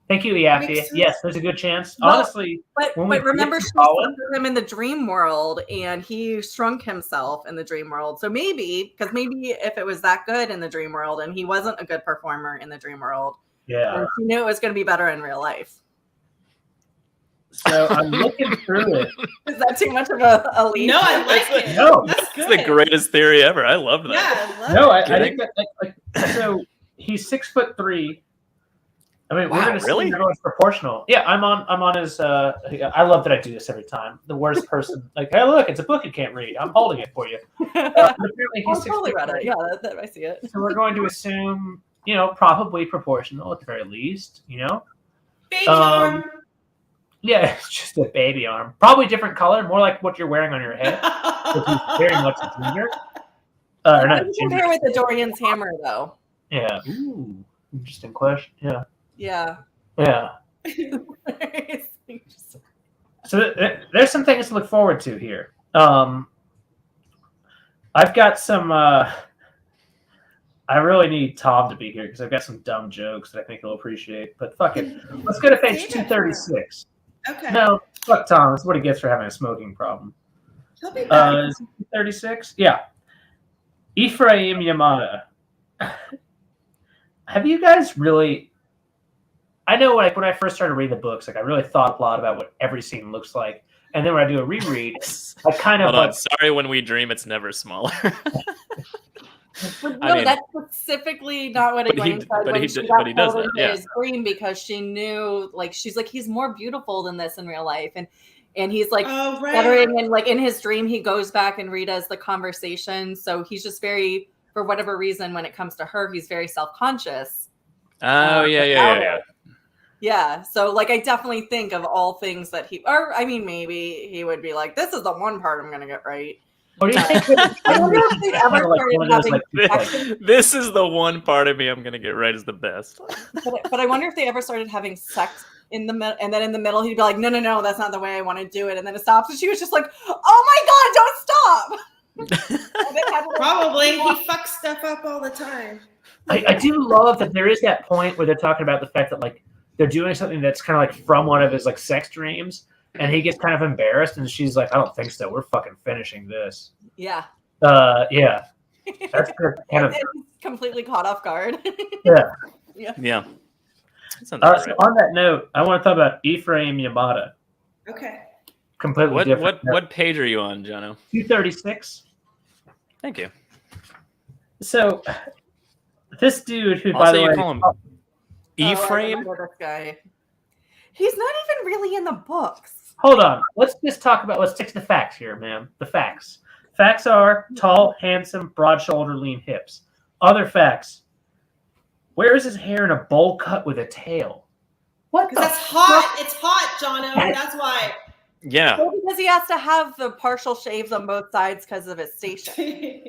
Thank you, Eaffy. Yes, there's a good chance. Well, honestly, but remember, she shrunk him in the dream world, and he shrunk himself in the dream world. So maybe if it was that good in the dream world, and he wasn't a good performer in the dream world, then she knew it was going to be better in real life. So I'm looking through it. Is that too much of a leap? No, I like it. No, That's good. It's the greatest theory ever. I love that. Yeah, I love no, it. I think that like so he's 6'3". I mean, we're gonna see everyone's proportional. Yeah, I'm on his. I love that I do this every time. The worst person, like, hey, look, it's a book you can't read. I'm holding it for you. Apparently, he's totally read it. 6'3". Yeah, I see it. So we're going to assume, probably proportional at the very least. Baby arm. Yeah, it's just a baby arm. Probably different color, more like what you're wearing on your head. Which is very much a ginger. Or not ginger. Compare with the Dorian's hammer, though. Yeah. Ooh, interesting question. Yeah. Yeah. Yeah. So there's some things to look forward to here. I've got some. I really need Tom to be here because I've got some dumb jokes that I think he'll appreciate. But fuck it. Let's go to page 236. Okay. No, fuck Tom. That's what he gets for having a smoking problem. He'll be back. 236? Yeah. Ephraim Yamada. Have you guys really... I know like when I first started reading the books, like I really thought a lot about what every scene looks like. And then when I do a reread, I kind of Hold on. Sorry, when we dream, it's never smaller. That's specifically not what Egwene said when she got pulled into his dream because she knew, like, she's like, he's more beautiful than this in real life. And he's like, stuttering, and like in his dream, he goes back and redoes the conversation. So he's just very, for whatever reason, when it comes to her, he's very self-conscious. Oh, yeah. Yeah, so like I definitely think of all things that maybe he would be like, this is the one part I'm gonna get right. What do you think? I wonder if they ever started having this is the one part of me I'm gonna get right is the best. But I wonder if they ever started having sex in the middle, and then in the middle he'd be like, no, that's not the way I want to do it, and then it stops, and she was just like, oh my god, don't stop. Probably. He fucks stuff up all the time. I do love that there is that point where they're talking about the fact that like they're doing something that's kind of like from one of his like sex dreams, and he gets kind of embarrassed, and she's like, "I don't think so. We're fucking finishing this." Yeah. Yeah. That's kind of completely caught off guard. Yeah. So on that note, I want to talk about Ephraim Yamada. Okay. Completely different. What page are you on, Jono? 236. Thank you. So this dude, who Also, by the way, call him Ephraim. This guy. He's not even really in the books. Hold on. Let's stick to the facts here, man. The facts. Facts are tall, handsome, broad-shouldered, lean hips. Other facts. Where is his hair in a bowl cut with a tail? What? Because that's hot. It's hot, Jono. That's why. Yeah. Well, because he has to have the partial shaves on both sides because of his station.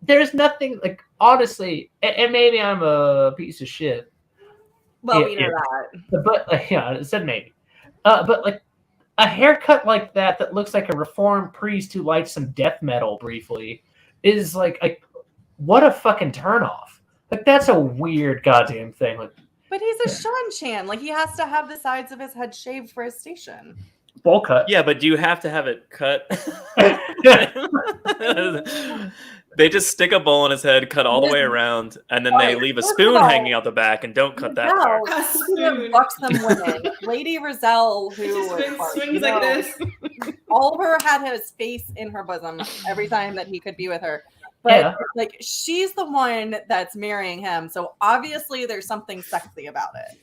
There's nothing like honestly, and maybe I'm a piece of shit. Well, we know that. But I said maybe. But like a haircut like that looks like a reformed priest who likes some death metal briefly is like what a fucking turnoff. Like that's a weird goddamn thing. Like, but he's a Shan. Like he has to have the sides of his head shaved for his station. Bowl cut. Yeah, but do you have to have it cut? They just stick a bowl on his head, cut all the way around, and then they leave a spoon hanging out the back and don't cut that part. A spoon. Buxom women. Lady Roselle, who swings like this. All of her had his face in her bosom every time that he could be with her. But like she's the one that's marrying him, so obviously there's something sexy about it.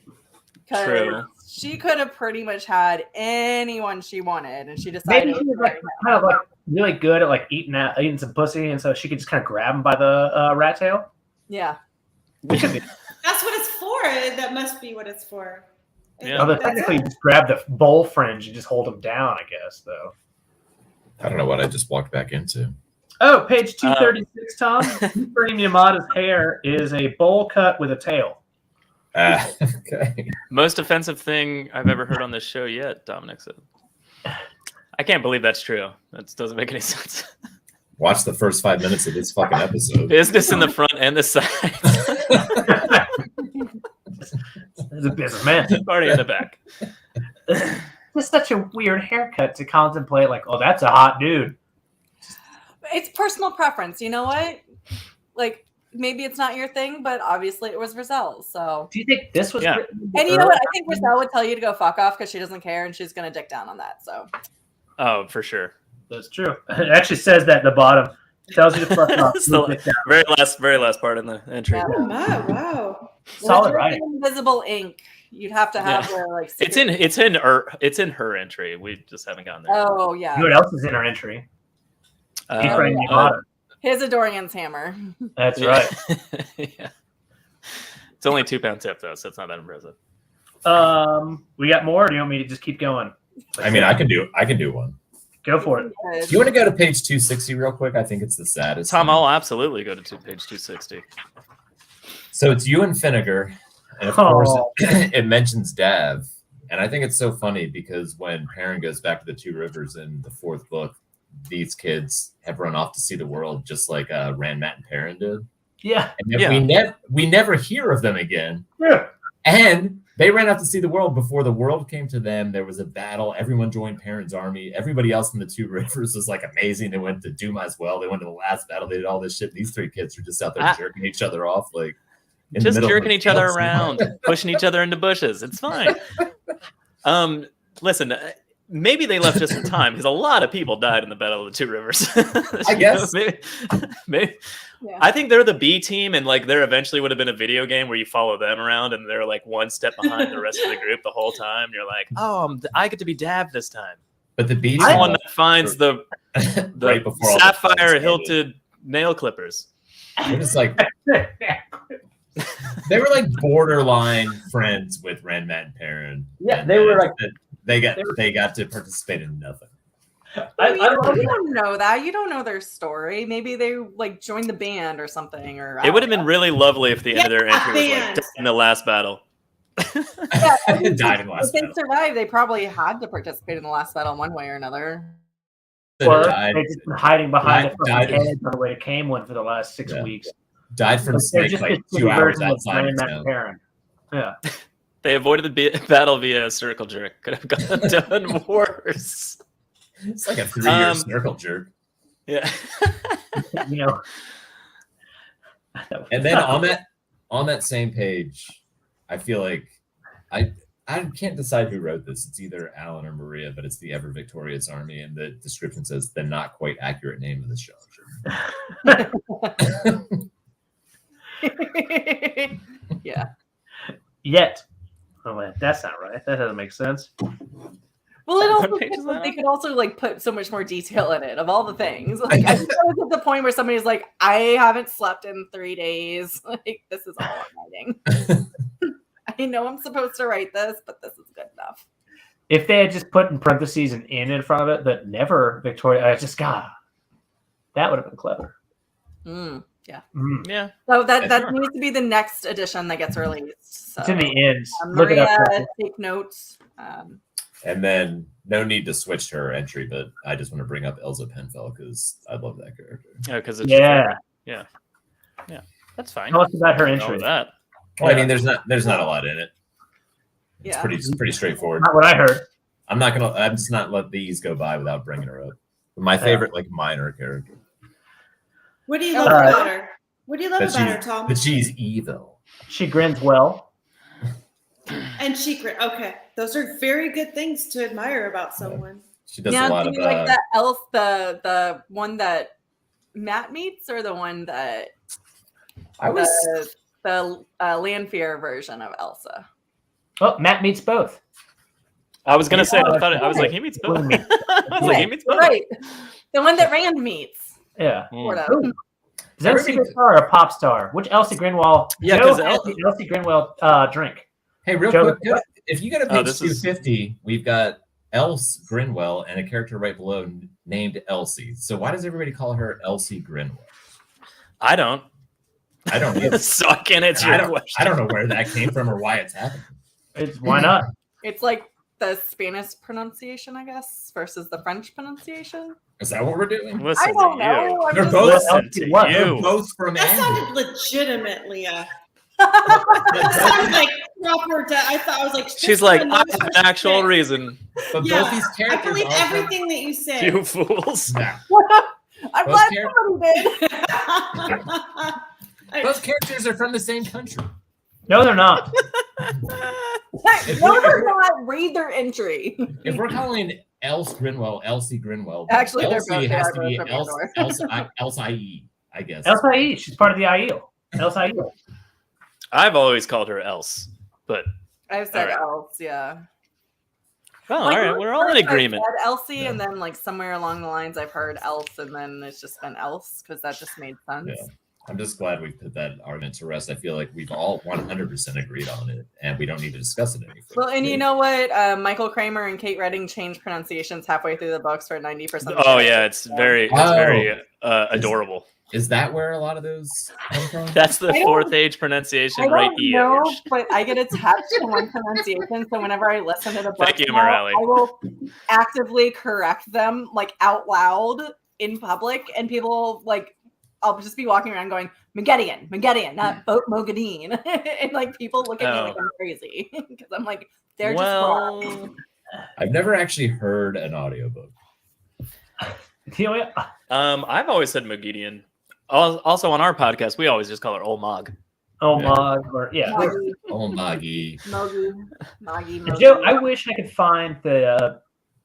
True. She could have pretty much had anyone she wanted, and she decided. Maybe she was like kind of like really good at like eating some pussy, and so she could just kind of grab him by the rat tail. Yeah, that's what it's for. That must be what it's for. Yeah. Although technically, you just grab the bowl fringe and just hold him down. I guess though. I don't know what I just walked back into. Oh, page 236, Tom. Ephraim Yamada's hair is a bowl cut with a tail. Okay. Most offensive thing I've ever heard on this show yet, Dominic said. I can't believe that's true. That doesn't make any sense. Watch the first 5 minutes of this fucking episode. Business in the front and the side. He's a businessman. Party in the back. It's such a weird haircut to contemplate, like, oh, that's a hot dude. it's personal preference. You know what? Like, maybe it's not your thing, but obviously it was Roselle's. So do you think this was? Yeah. And you know what? I think Roselle would tell you to go fuck off because she doesn't care and she's gonna dick down on that. So. Oh, for sure. That's true. It actually says that at the bottom. It tells you to fuck off. It's the very last part in the entry. Yeah. Oh my, wow. Solid writing. Invisible ink. You'd have to have the like. It's in her entry. We just haven't gotten there. Oh yeah. You know what else is in her entry? Ephraim Yamada. His Adorian's hammer. That's right. Yeah. It's only 2 pound tip though, so it's not that impressive. We got more. Or do you want me to just keep going? I mean, I can do one. Go for it. Do you want to go to page 260 real quick? I think it's the saddest. Tom, thing. I'll absolutely go to page 260. So it's you and Finnegar, and of course it mentions Dav. And I think it's so funny because when Perrin goes back to the Two Rivers in the 4th book, these kids have run off to see the world just like Rand, Matt, and Perrin did. Yeah. And then we never hear of them again. Yeah. And they ran out to see the world before the world came to them. There was a battle. Everyone joined Perrin's army. Everybody else in the Two Rivers was like amazing. They went to Duma as well. They went to the last battle. They did all this shit. These 3 kids were just out there jerking each other off, like just jerking each other around, pushing each other into bushes. It's fine. Listen, maybe they left just in time because a lot of people died in the Battle of the Two Rivers. I guess. Maybe. Yeah. I think they're the B team, and like there eventually would have been a video game where you follow them around, and they're like one step behind the rest of the group the whole time. You're like, oh, I get to be Dav this time. But the B I'm team the one that finds the right before sapphire hilted nail clippers. It was like they were like borderline friends with Rand, Matt, and Perrin. Yeah, and they were like they got to participate in nothing. You don't know that. You don't know their story. Maybe they like joined the band or something. Or it would have been really lovely if the end of their entry was like in the last battle. Yeah, Died in the last if they battle. survived, they probably had to participate in the last battle one way or another. They've just been hiding behind the died- fucking heads on the way to Camelin for the last 6 weeks. Died from They're snake just like this 2 hours version of outside of Grand town. Karen. Yeah. They avoided the battle via a circle jerk. Could have done worse. It's like a 3-year circle jerk. Yeah. You know. And then on that same page, I feel like I can't decide who wrote this. It's either Alan or Maria, but it's the Ever Victorious Army, and the description says the not quite accurate name of the show. Yeah. Yet. Oh, man, that's not right. That doesn't make sense. Well, it also What page is that they on? could also like put so much more detail in it of all the things. Like I think I was at the point where somebody's like, I haven't slept in 3 days. Like this is all I'm writing. I know I'm supposed to write this, but this is good enough. If they had just put in parentheses an in front of it, that never Victoria, I just got that would have been clever. Yeah. Yeah. So that needs to be the next edition that gets released. So, It's in the ends. Look it Maria, up. take notes. And then no need to switch to her entry, but I just want to bring up Elsa Penfell because I love that character. Oh, because it's Yeah. Yeah. That's fine. Tell us about her All entry. that. Well, I mean, there's not a lot in it. It's Yeah. pretty straightforward. Not what I heard. I'm just not let these go by without bringing her up. My favorite like minor character. What do you love about her? What do you love That about her, Tom? she's evil. She grins well. And secret. Okay, those are very good things to admire about someone. She does Now, a lot do of you like that elf, the one that Matt meets, or the one that I was the Lanfear version of Elsa? Oh, Matt meets both. I was gonna say. Yeah, I was like, he meets both. Right. I was like, he meets both. Right, the one that Rand meets. Yeah. Sort of. Ooh. Is that a secret star or a pop star? Which Elsie Grinwell? Yeah, Joe 'cause has the Elsie Grinwell drink. Hey, real Joe, quick, if you go to page this is- 250, we've got Else Grinwell and a character right below named Elsie. So why does everybody call her Elsie Grinwell? I don't. I don't either. So I can't answer your question. I don't know where that came from or why it's happening. Why not? It's like the Spanish pronunciation, I guess, versus the French pronunciation. Is that what we're doing? Listen I don't to know. you. I'm They're just- both Listen to What? They're you. both from That Andy. sounded legitimate, Leah. That sounded like proper. I was like, She's like, I have an actual reason. But Yeah, both these I characters believe are from- everything that you say. You fools. Nah. I'm Both glad characters- somebody did. Both characters are from the same country. No, they're not. No, they're not. Read their entry. If we're calling Else Grinwell Elsie Grinwell, Actually, they're Elsie both- has they to are be both from Else IE, I guess. Elsie, she's part of the IEL. Elsie. I've always called her Else, but I've said All right. else, yeah. well, Like, all right, we're all in first I agreement. said Elsie, Yeah. and then like somewhere along the lines, I've heard else, and then it's just been else because that just made sense. Yeah. I'm just glad we put that argument to rest. I feel like we've all 100% agreed on it, and we don't need to discuss it any further. Well, and you know what? Michael Kramer and Kate Redding changed pronunciations halfway through the books for 90%. Oh yeah, it's very adorable. Is that where a lot of those come from? That's the I don't- fourth age pronunciation, I right? don't know, but I get attached to one pronunciation, so whenever I listen to the book, Thank you, now, Morale. I will actively correct them like out loud in public, and people like I'll just be walking around going Megedian, not Mogadine, and like people look at me like I'm crazy because I'm like they're just wrong. I've never actually heard an audiobook. I've always said Mogideon. Also on our podcast, we always just call her Old Mog. Oh, Yeah. Mog, or yeah. Moggy, Oh, Maggie. Moggy. Joe, I wish I could find the.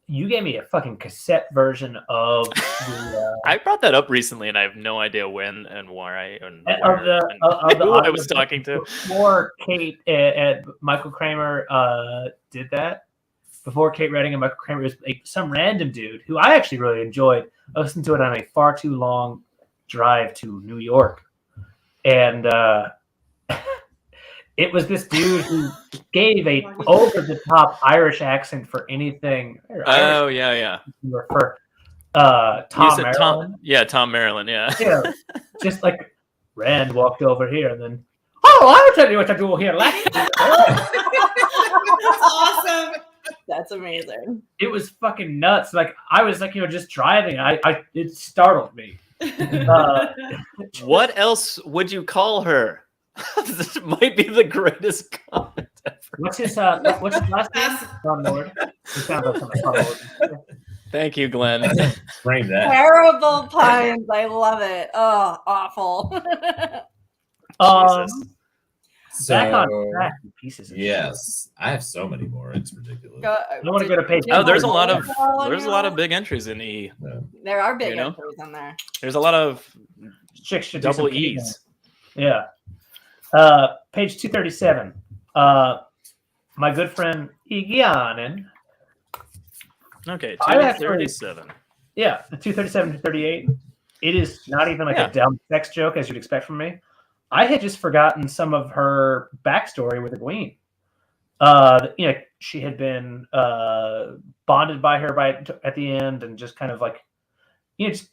You gave me a fucking cassette version of the. I brought that up recently, and I have no idea when and why and Of the- where of and the who I audio was talking to. Before Kate and Michael Kramer did that, before Kate Redding and Michael Kramer, was like some random dude who I actually really enjoyed. I listened to it on a far too long drive to New York, and it was this dude who gave a over-the-top Irish accent for anything. Oh yeah. For You Tom said Maryland. Tom. Yeah, Tom Maryland. Yeah. Yeah, just like Rand walked over here and then, oh, I'll tell you what to do here. That's awesome. That's amazing. It was fucking nuts. Like I was like, just driving. It startled me. What else would you call her? This might be the greatest comment ever. What's his last name? John Lord. He sounds like something John Lord. Thank you, Glenn. Frame that. Terrible puns. I love it. Oh, awful. Jesus. Back on So, track, you pieces of yes, I have so many more. It's ridiculous. I want to go to page. Oh, there's a lot of big entries in E. There are big You know? entries in there. There's a lot of Chicks should do double some E's. Yeah. Page 237. My good friend Eaffy. Okay, I actually- 237. Yeah, the 237 to 38. It is not even like Yeah. a dumb sex joke as you'd expect from me. I had just forgotten some of her backstory with Egwene. She had been bonded by her at the end, and just kind of like, just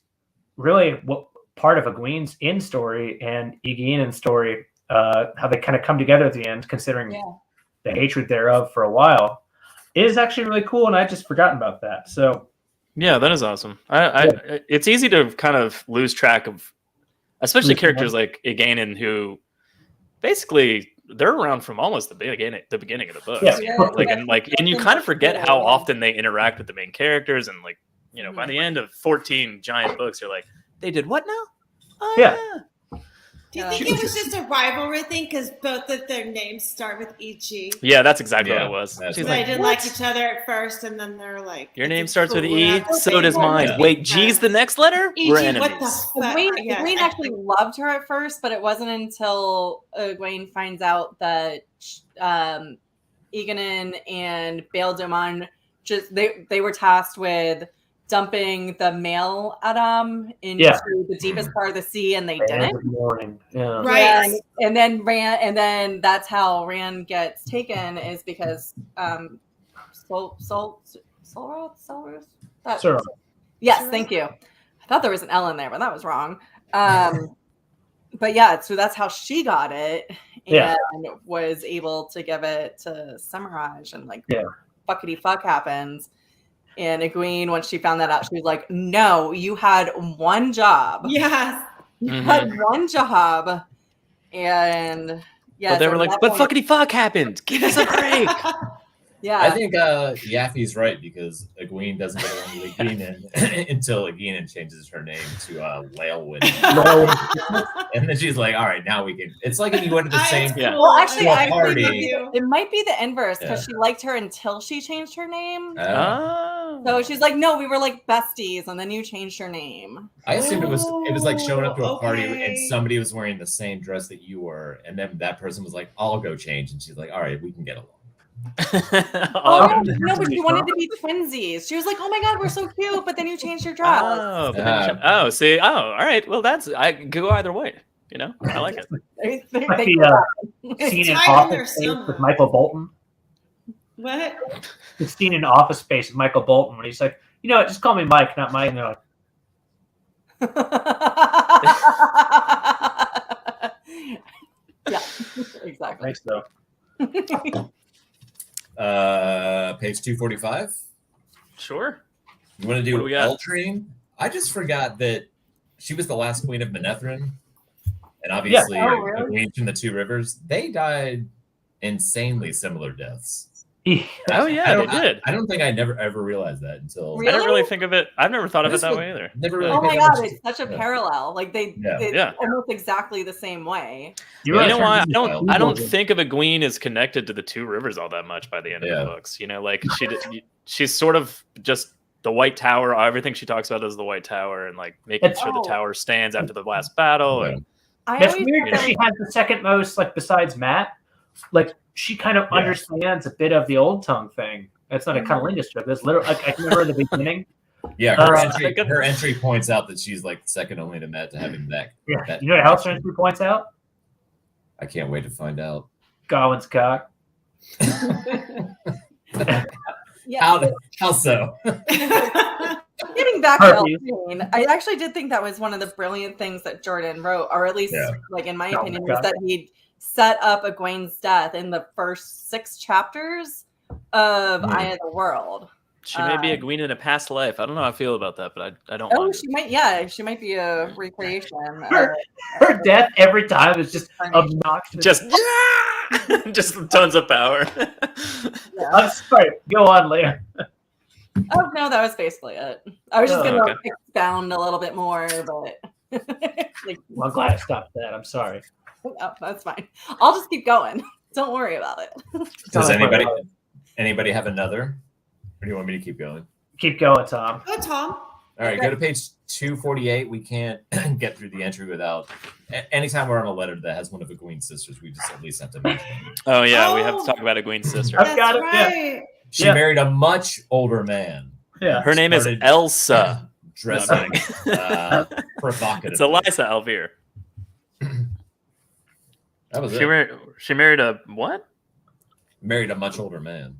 really what part of Egwene's end story and Eaffy's story, how they kind of come together at the end, considering the hatred thereof for a while, is actually really cool, and I'd just forgotten about that. So Yeah, that is awesome. It's easy to kind of lose track of, especially characters like Eaffy, who basically they're around from almost the beginning of the book. Yeah. And you kind of forget how often they interact with the main characters, and by the end of 14 giant books, you're like, they did what now? Oh, Yeah. Do you think it was just a rivalry thing because both of their names start with E.G.? Yeah, that's exactly what it was. That's She's They like, didn't "What? like each other at first, and then they're like, Your it's name a starts with cool E, rap so thing. does mine. Yeah. Wait, G's the next letter? E.G., We're what the enemies. fuck? Egwene actually loved her at first, but it wasn't until Egwene finds out that Eagan and Bail Domon they were tasked with dumping the male Adam into the deepest part of the sea, and they didn't. Yeah. Right. And then that's how Rand gets taken, is because Sure. Yes, thank you. I thought there was an L in there, but that was wrong. But yeah, so that's how she got it, and was able to give it to Semiraj, and fuckity fuck happens. And Egwene, when she found that out, she was like, "No, you had one job. Yes. You had one job." And But they were like, "But fuckity fuck happened. Give us a break." Yeah, I think Yaffy's right, because Egwene doesn't get along with Eaffy until Eaffy changes her name to Laelwyn. And then she's like, all right, now we can. It's like if you went to the same Well, actually, I party. think it might be the inverse, because she liked her until she changed her name. Oh. So she's like, "No, we were like besties, and then you changed your name." I assumed it was like showing up to a party okay. and somebody was wearing the same dress that you were, and then that person was like, I'll go change, and she's like, all right, we can get along. No, but she wanted to be twinsies. She was like, "Oh my god, we're so cute!" But then you changed your dress. See, all right. Well, I could go either way. I like it. Like the scene in tied in Office there Space somehow. with Michael Bolton. What? The scene in Office Space with Michael Bolton when he's like, just call me Mike, not Mike. And they're like, yeah, exactly. thanks though. Page 245. Sure. You want to What do do we got? Eltrine? I just forgot that she was the last queen of Manetheren, and obviously Queen from the Two Rivers. They died insanely similar deaths. Oh yeah, they did. I don't think I never ever realized that until I didn't really think of it. I've never thought of it that way either. Never really Oh my paid god, attention. it's such a parallel. Like they almost exactly the same way. You know why? I don't think of Egwene as connected to the Two Rivers all that much by the end of the books. Like she's sort of just the White Tower. Everything she talks about is the White Tower, and like making sure the tower stands after the last battle. And That's weird that she has the second most, like besides Matt. Like she kind of understands a bit of the Old Tongue thing. It's not a cunnilingus joke. That's literally like I remember at the beginning. Yeah, her entry points out that she's like second only to Matt to having that. Yeah, that you know what else her entry points out? I can't wait to find out. Gawain's cock. How so? Getting back to Eltrine, I actually did think that was one of the brilliant things that Jordan wrote, or at least, like in my opinion, was that he'd set up Egwene's death in the first 6 chapters of Eye of the World. She may be a queen in a past life. I don't know how I feel about that, but I don't. Oh, mind she might. Yeah, she might be a recreation. Her death every time is just obnoxious. Just just tons of power. I'm sorry. Go on, later. Oh no, that was basically it. I was just gonna expound a little bit more, but Well, I'm glad I stopped that. I'm sorry. Oh, that's fine. I'll just keep going. Don't worry about it. Does anybody have another? Or do you want me to keep going? Keep going, Tom. Go, Tom. All right, go to page 248. We can't get through the entry without. Anytime we're on a letter that has one of Egwene's sisters, we just at least have to mention it. Oh yeah, we have to talk about Egwene's sister. I've got it. Right. She married a much older man. Yeah. Her name is Elsa. Dressing provocative. It's Eliza Alvear. That was it. She married a what? Married a much older man.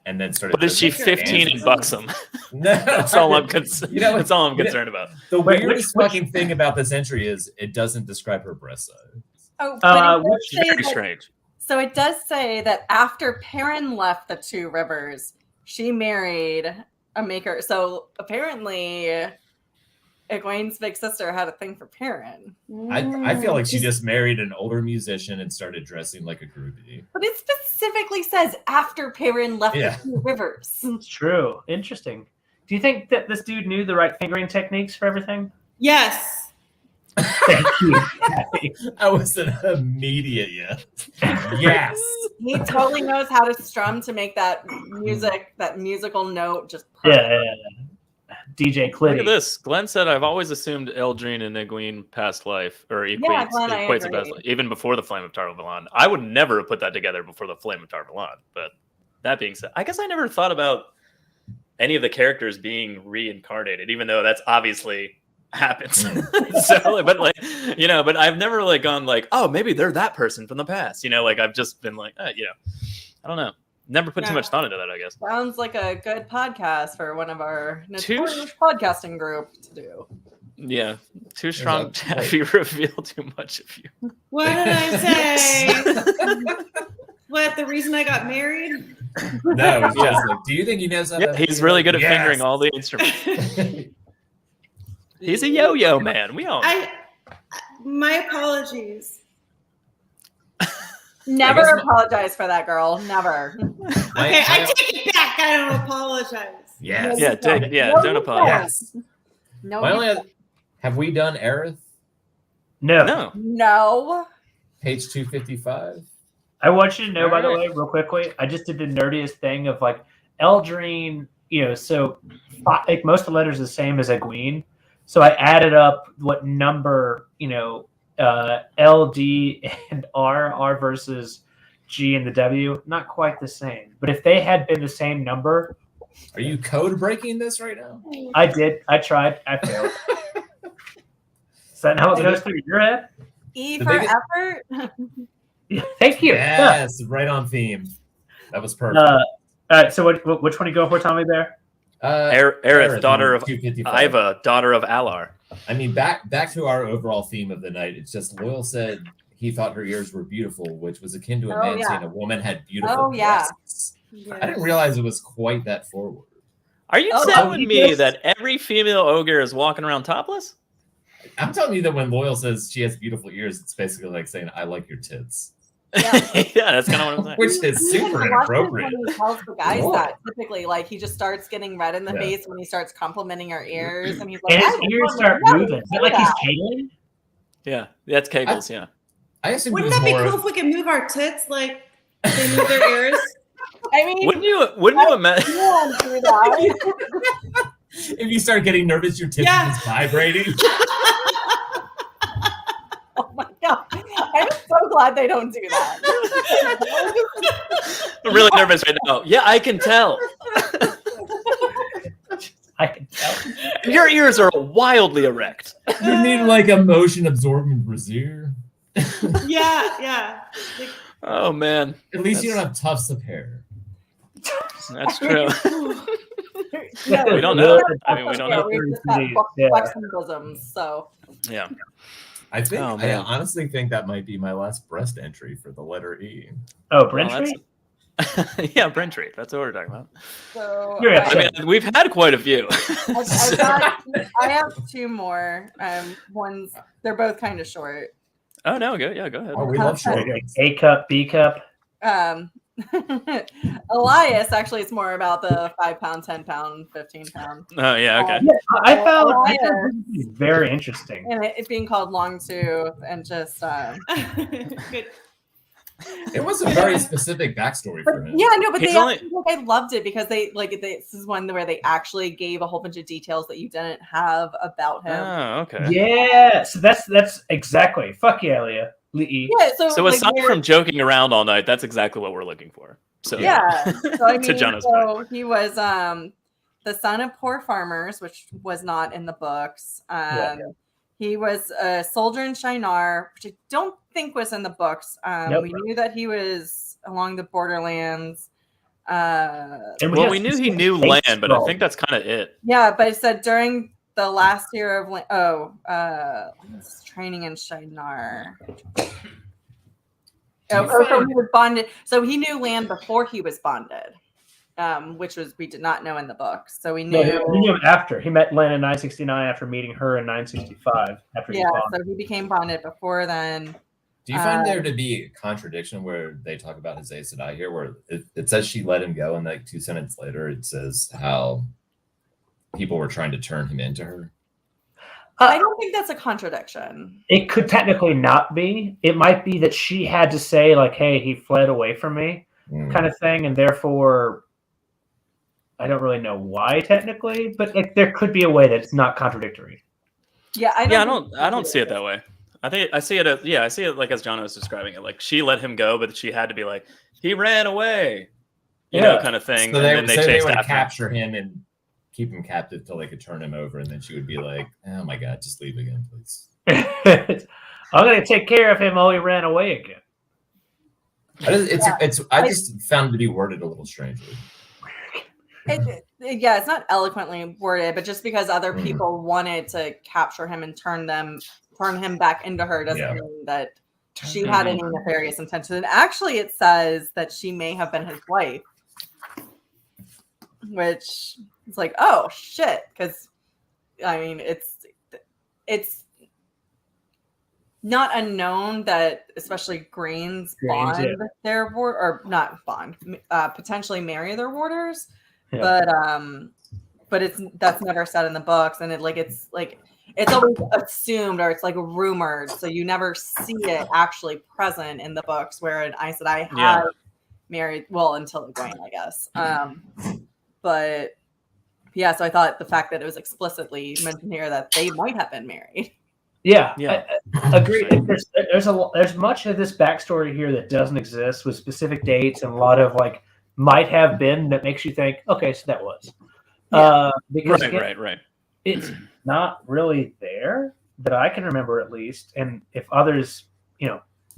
And then started. What is she, 15 and buxom? No, that's all I'm concerned. That's all I'm concerned about. The weirdest fucking thing about this entry is it doesn't describe her breast size. Oh, but which is very strange. So it does say that after Perrin left the Two Rivers, she married a maker. So apparently, Egwene's big sister had a thing for Perrin. I feel like she just married an older musician and started dressing like a groupie. But it specifically says after Perrin left the Two Rivers. It's true. Interesting. Do you think that this dude knew the right fingering techniques for everything? Yes. Thank you. That was an immediate yes. Yes. He totally knows how to strum to make that music, that musical note just perfect. Yeah. DJ Clitty. Look at this. Glenn said, I've always assumed Eldrine and Egwene past life, or equates to past life, even before the Flame of Tar-Valon. I would never have put that together before the Flame of Tar-Valon. But that being said, I guess I never thought about any of the characters being reincarnated, even though that's obviously happens. But I've never gone oh, maybe they're that person from the past. I've just been I don't know. Never put too much thought into that, I guess. Sounds like a good podcast for one of our notorious podcasting group to do. Yeah. Too strong to reveal too much of you. What did I say? What, the reason I got married? No, it's just do you think he knows how to he's really good at fingering all the instruments. He's a yo-yo man. We all my apologies. Never apologize for that, girl. Never. Okay, I take it back. I don't apologize. Yes. Don't apologize. No. Have we done Aerith? No. Page 255. I want you to know, by the way, real quickly, I just did the nerdiest thing of Eldrine, so most of the letters are the same as Egwene. So I added up what number, L, D, and R versus G and the W. Not quite the same. But if they had been the same number. Are you code breaking this right now? I did. I tried. I failed. Is that how it goes through your head? E for effort? Thank you. Yes, right on theme. That was perfect. All right, so which one are you going for, Tommy Bear? Aerith, daughter of Iva, daughter of Alar. I mean, back to our overall theme of the night. It's just Loyal said he thought her ears were beautiful, which was akin to a man saying a woman had beautiful breasts. Yes. I didn't realize it was quite that forward. Are you telling me that every female ogre is walking around topless? I'm telling you that when Loyal says she has beautiful ears, it's basically like saying, I like your tits. Yeah, that's kind of what I'm saying. Which is super inappropriate. He tells the guys that typically, he just starts getting red in the face when he starts complimenting her ears, and he's like, and his ears start moving. Is it like he's kegling? Yeah, that's kegels. I assume. Wouldn't that be cool if we could move our tits like they move their ears? I mean, wouldn't you imagine? If you start getting nervous, your tits are just vibrating. Oh my god! I'm so glad they don't do that. I'm really nervous right now. Yeah, I can tell. I can tell. Your ears are wildly erect. You need a motion absorbing brassiere. Yeah. Oh man. At least you don't have tufts of hair. That's true. We don't know. I mean, we don't know. We just got flexing bosoms, so. Yeah. I think. I honestly think that might be my last breast entry for the letter E. Oh, Brentry? Yeah, Braintree. That's what we're talking about. So Yeah. I mean, we've had quite a few. I have two more. One's they're both kind of short. Oh no, go ahead. Oh, we love short. A cup, B cup. Elias actually it's more about the 5 pound, 10 pound, 15 pound. Oh yeah, okay. I found it very interesting. And it being called Longtooth and just Good. It was a very specific backstory for him. yeah, no, but He's they only- I loved it because this is one where they actually gave a whole bunch of details that you didn't have about him. Oh, okay. Yeah, so that's exactly. Fuck yeah, Leah. Lee. Yeah, So like, aside from joking around all night, that's exactly what we're looking for. So yeah, so I mean, To Jono's so he was the son of poor farmers, which was not in the books. He was a soldier in Shinar, which I don't think was in the books. Nope. We knew that he was along the borderlands. we knew he knew land, but I think that's kind of it. Yeah, but it said during the last year of training in Shinar. So he was bonded. So he knew land before he was bonded, which we did not know in the books. So we knew. No, he knew him after. He met Len in 969 after meeting her in 965. After he was so he became bonded before then. Do you find there to be a contradiction where they talk about his Aes Sedai here, where it says she let him go, and like 2 sentences later it says how people were trying to turn him into her? I don't think that's a contradiction. It could technically not be. It might be that she had to say, like, hey, he fled away from me, kind of thing, and therefore I don't really know why technically, but like there could be a way that it's not contradictory. Yeah, I don't see it that way. I see it like as Jono was describing it. Like she let him go, but she had to be like, he ran away, you know, kind of thing. So and then they would after capture him and keep him captive till they could turn him over, and then she would be like, "Oh my God, just leave again, please." I'm gonna take care of him while he ran away again. I just found it to be worded a little strangely. It's not eloquently worded, but just because other people wanted to capture him and turn him back into her doesn't mean that she had any nefarious intention. And actually, it says that she may have been his wife, which is like, oh shit, because I mean, it's not unknown that especially Greens bond their ward, or not bond, potentially marry their warders. Yeah. But that's never said in the books, and it's always assumed, or it's like rumored, so you never see it actually present in the books where an Aes Sedai has married, well, until Egwene, I guess. But yeah, so I thought the fact that it was explicitly mentioned here that they might have been married. Yeah. I agree. There's much of this backstory here that doesn't exist with specific dates and a lot of like might have been that makes you think, okay, so that was. Because right. It's not really there that I can remember, at least. And if others,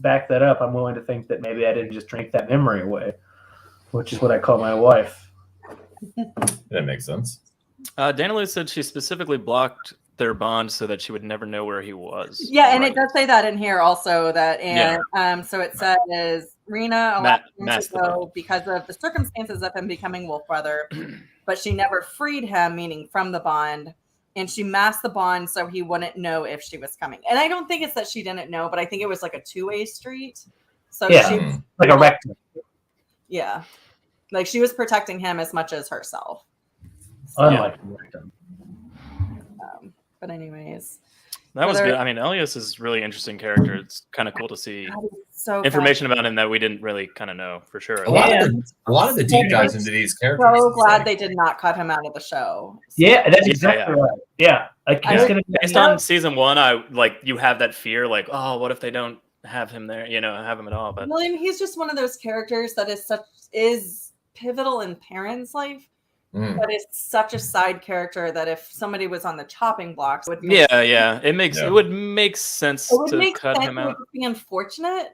back that up, I'm willing to think that maybe I didn't just drink that memory away, which is what I call my wife. That makes sense. Dana Lou said she specifically blocked their bond so that she would never know where he was. Yeah, and it does say that in here also that, and so it says Rena allowed him to go because of the circumstances of him becoming Wolf Brother, but she never freed him, meaning from the bond, and she masked the bond so he wouldn't know if she was coming. And I don't think it's that she didn't know, but I think it was like a two-way street. So she like a rectum. Yeah, like she was protecting him as much as herself. Unlike rectum. But anyways, that was good. I mean, Elias is a really interesting character. It's kind of cool to see information about him that we didn't really kind of know for sure. A lot of the deep dives into these characters. So glad they did not cut him out of the show. Yeah, that's exactly right. Yeah, like based on season 1, you have that fear, like, oh, what if they don't have him there? Have him at all. But William, he's just one of those characters that is pivotal in Perrin's life. But it's such a side character that if somebody was on the chopping blocks, it would make sense to cut him out. It would be unfortunate.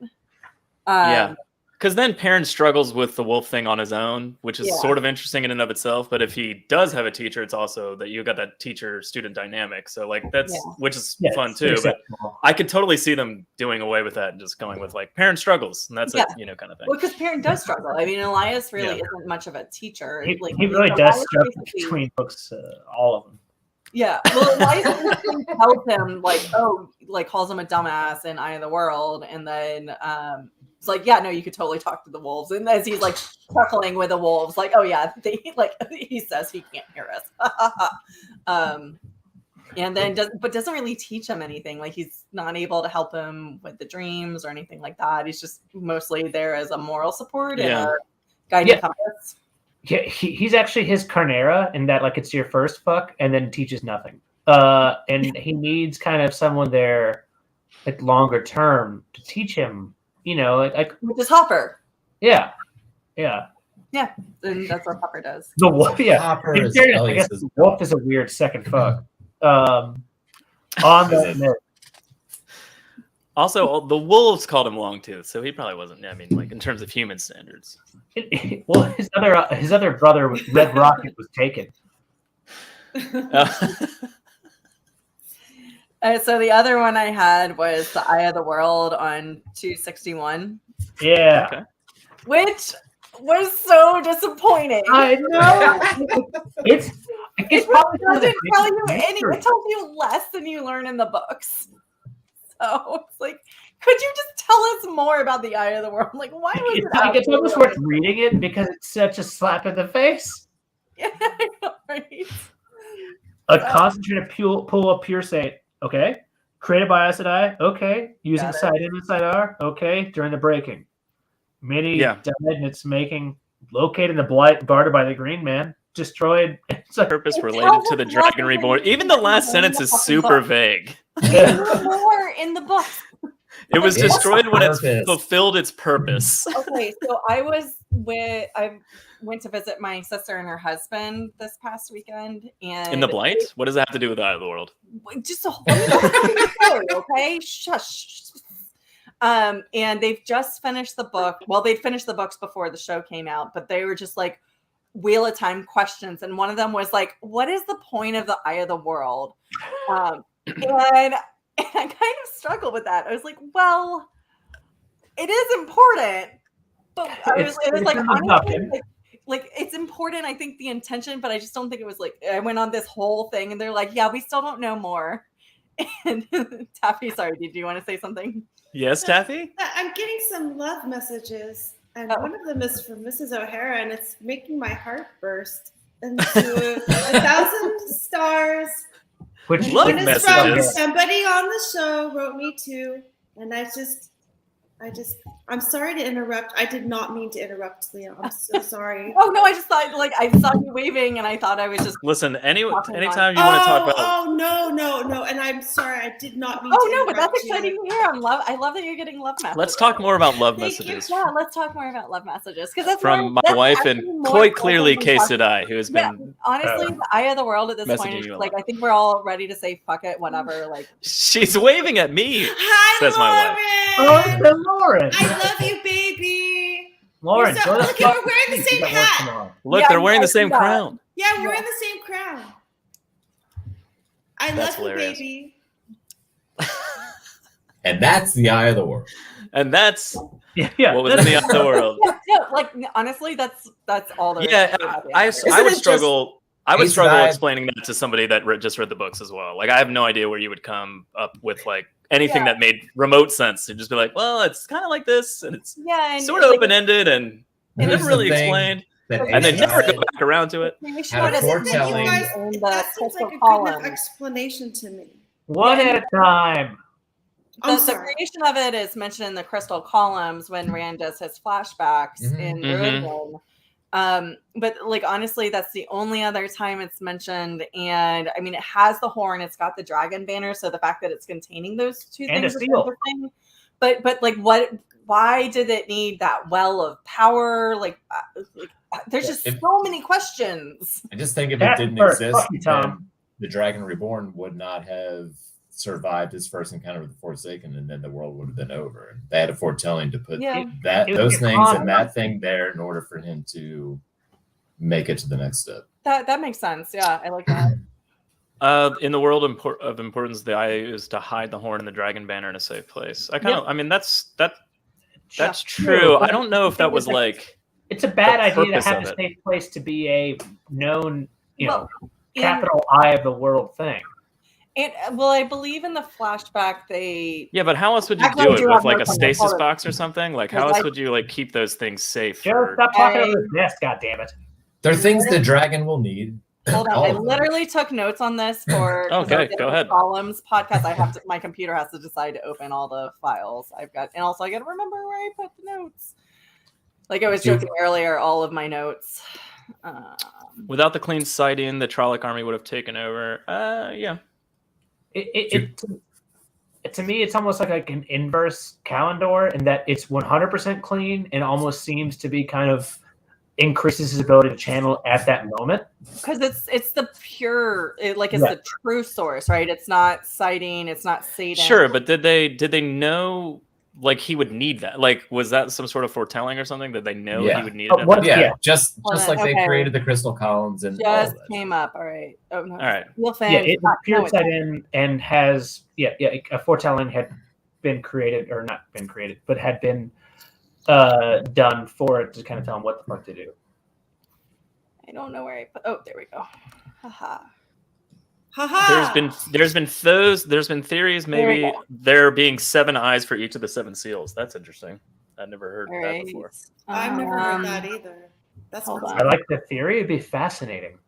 Because then Perrin struggles with the wolf thing on his own, which is sort of interesting in and of itself. But if he does have a teacher, it's also that you got that teacher-student dynamic. So like which is fun too. But I could totally see them doing away with that and just going with like Perrin struggles, and that's it, kind of thing. Well, because Perrin does struggle. I mean, Elias really isn't much of a teacher. He really does struggle between books, all of them. Yeah, well, Elias tells him calls him a dumbass in Eye of the World, and then it's like, yeah, no, you could totally talk to the wolves. And as he's like chuckling with the wolves, like, oh yeah, he says he can't hear us. And then doesn't really teach him anything. Like he's not able to help him with the dreams or anything like that. He's just mostly there as a moral support and a guiding compass. Yeah, he's actually his Carnera in that like it's your first fuck and then teaches nothing. And he needs kind of someone there like longer term to teach him. Like which is Hopper. Yeah. And that's what Hopper does. The wolf, Hopper I guess the wolf is a weird second fuck. On the also, the wolves called him Longtooth, so he probably wasn't. I mean, like in terms of human standards. Well, his other brother, Red Rocket, was taken. So the other one I had was the Eye of the World on 261. Yeah. Okay. Which was so disappointing. I know. It doesn't tell you anything. It tells you less than you learn in the books. So it's like, could you just tell us more about the Eye of the World? Like, why was it's almost worth reading it because it's such a slap in the face. Yeah, I know, right? A concentrated pool of pure state. Okay. Created by Aes Sedai. Okay. Using side in and side R. Okay. During the breaking. Many died in its making. Located in the blight, guarded by the Green Man. Destroyed. It's a purpose related to the Dragon Reborn. Even the last sentence is super vague. More in the book. It was destroyed when it fulfilled its purpose. Okay, so I went to visit my sister and her husband this past weekend, and in the blight. What does that have to do with the Eye of the World? Just a whole okay, shush. And they've just finished the book. Well, they'd finished the books before the show came out, but they were just like Wheel of Time questions, and one of them was like, "What is the point of the Eye of the World?" And I kind of struggled with that. I was like, well, it is important, but it was like, honestly, like it's important. I think the intention, but I just don't think it was like, I went on this whole thing and they're like, yeah, we still don't know more. And Taffy, sorry, did you want to say something? Yes, Taffy? I'm getting some love messages, and one of them is from Mrs. O'Hara, and it's making my heart burst into 1,000 stars. Which love and it's messages. From somebody on the show wrote me too, and I'm sorry to interrupt. I did not mean to interrupt, Leah. I'm so sorry. Oh no, I just thought like I saw you waving, and I thought I was just listen. Anytime you want to talk about. Oh no, and I'm sorry. I did not mean. Oh no, but that's exciting to hear. I love that you're getting love messages. Let's talk more about love messages. Yeah, let's talk more about love messages because that's from my wife and quite clearly Kay Sedai, who has been. Honestly, the Eye of the World at this point is like I think we're all ready to say fuck it, whatever. Like she's waving at me. Hi, says Lauren. my wife. Oh, Lauren. I love you, baby. Lauren, look, we're wearing the same hat. Look, they're wearing the same crown. Yeah, we're wearing the same crown. I That's love hilarious. you, baby. And that's the Eye of the World. And that's what was in the Eye of the World. Yeah, like honestly, that's all there is. Yeah, I would struggle. I would Ace struggle Sedai- explaining that to somebody that just read the books as well. Like, I have no idea where you would come up with like anything that made remote sense. You'd just be like, well, it's kind of like this, and it's and sort of open ended, and Here's never really the thing explained, that and they Ace never Sedai- go back around to it. Had a foretelling. That seems like a good enough explanation to me. One at a time. The creation of it is mentioned in the Crystal Columns when Rand does his flashbacks in Ruin. But like honestly, that's the only other time it's mentioned. And I mean, it has the horn, it's got the dragon banner, so the fact that it's containing those two And things a is seal. interesting. But like, why did it need that well of power? Like there's just so many questions. I just think if That's it didn't first. exist, Fuck you, Tom. then the Dragon Reborn would not have survived his first encounter with the Forsaken, and then the world would have been over. And they had a foretelling to put Yeah. those things and that thing there in order for him to make it to the next step. That makes sense. Yeah, I like that. In the world of importance, the eye is to hide the horn and the dragon banner in a safe place. I mean, that's true. I don't know if that was like. It's a bad idea to have of a it. safe place to be a known, capital eye of the world thing. I believe in the flashback Yeah, but how else would you Actually, do I it do with have like a notes on that. stasis Hold on. box or something? Like, how else would you like keep those things safe? Joe, stop talking over the desk, goddammit. They're things the dragon will need. Hold on, All I of them. literally took notes on this for Okay, go ahead. Columns podcast. My computer has to decide to open all the files I've got, and also I got to remember where I put the notes. Like I was joking earlier, all of my notes. Without the clean sighting, the Trolloc army would have taken over. Yeah. To me, it's almost like an inverse Kalendor in that it's 100% clean and almost seems to be kind of increases his ability to channel at that moment. Because it's the pure, the true source, right? It's not sighting, it's not Satan. Sure, but did they know like he would need that? Like, was that some sort of foretelling or something? Did they know he would need it? Just like they created the crystal columns and just came up. All right. Oh no. All right. It's pure sight-in and has a foretelling had been created or not been created, but had been done for it to kind of tell him what the fuck to do. I don't know where I put. Oh, there we go. Haha. There's been theories maybe there being 7 eyes for each of the 7 seals. That's interesting. I've never heard that before. I've never heard that either. That's I like the theory. It'd be fascinating.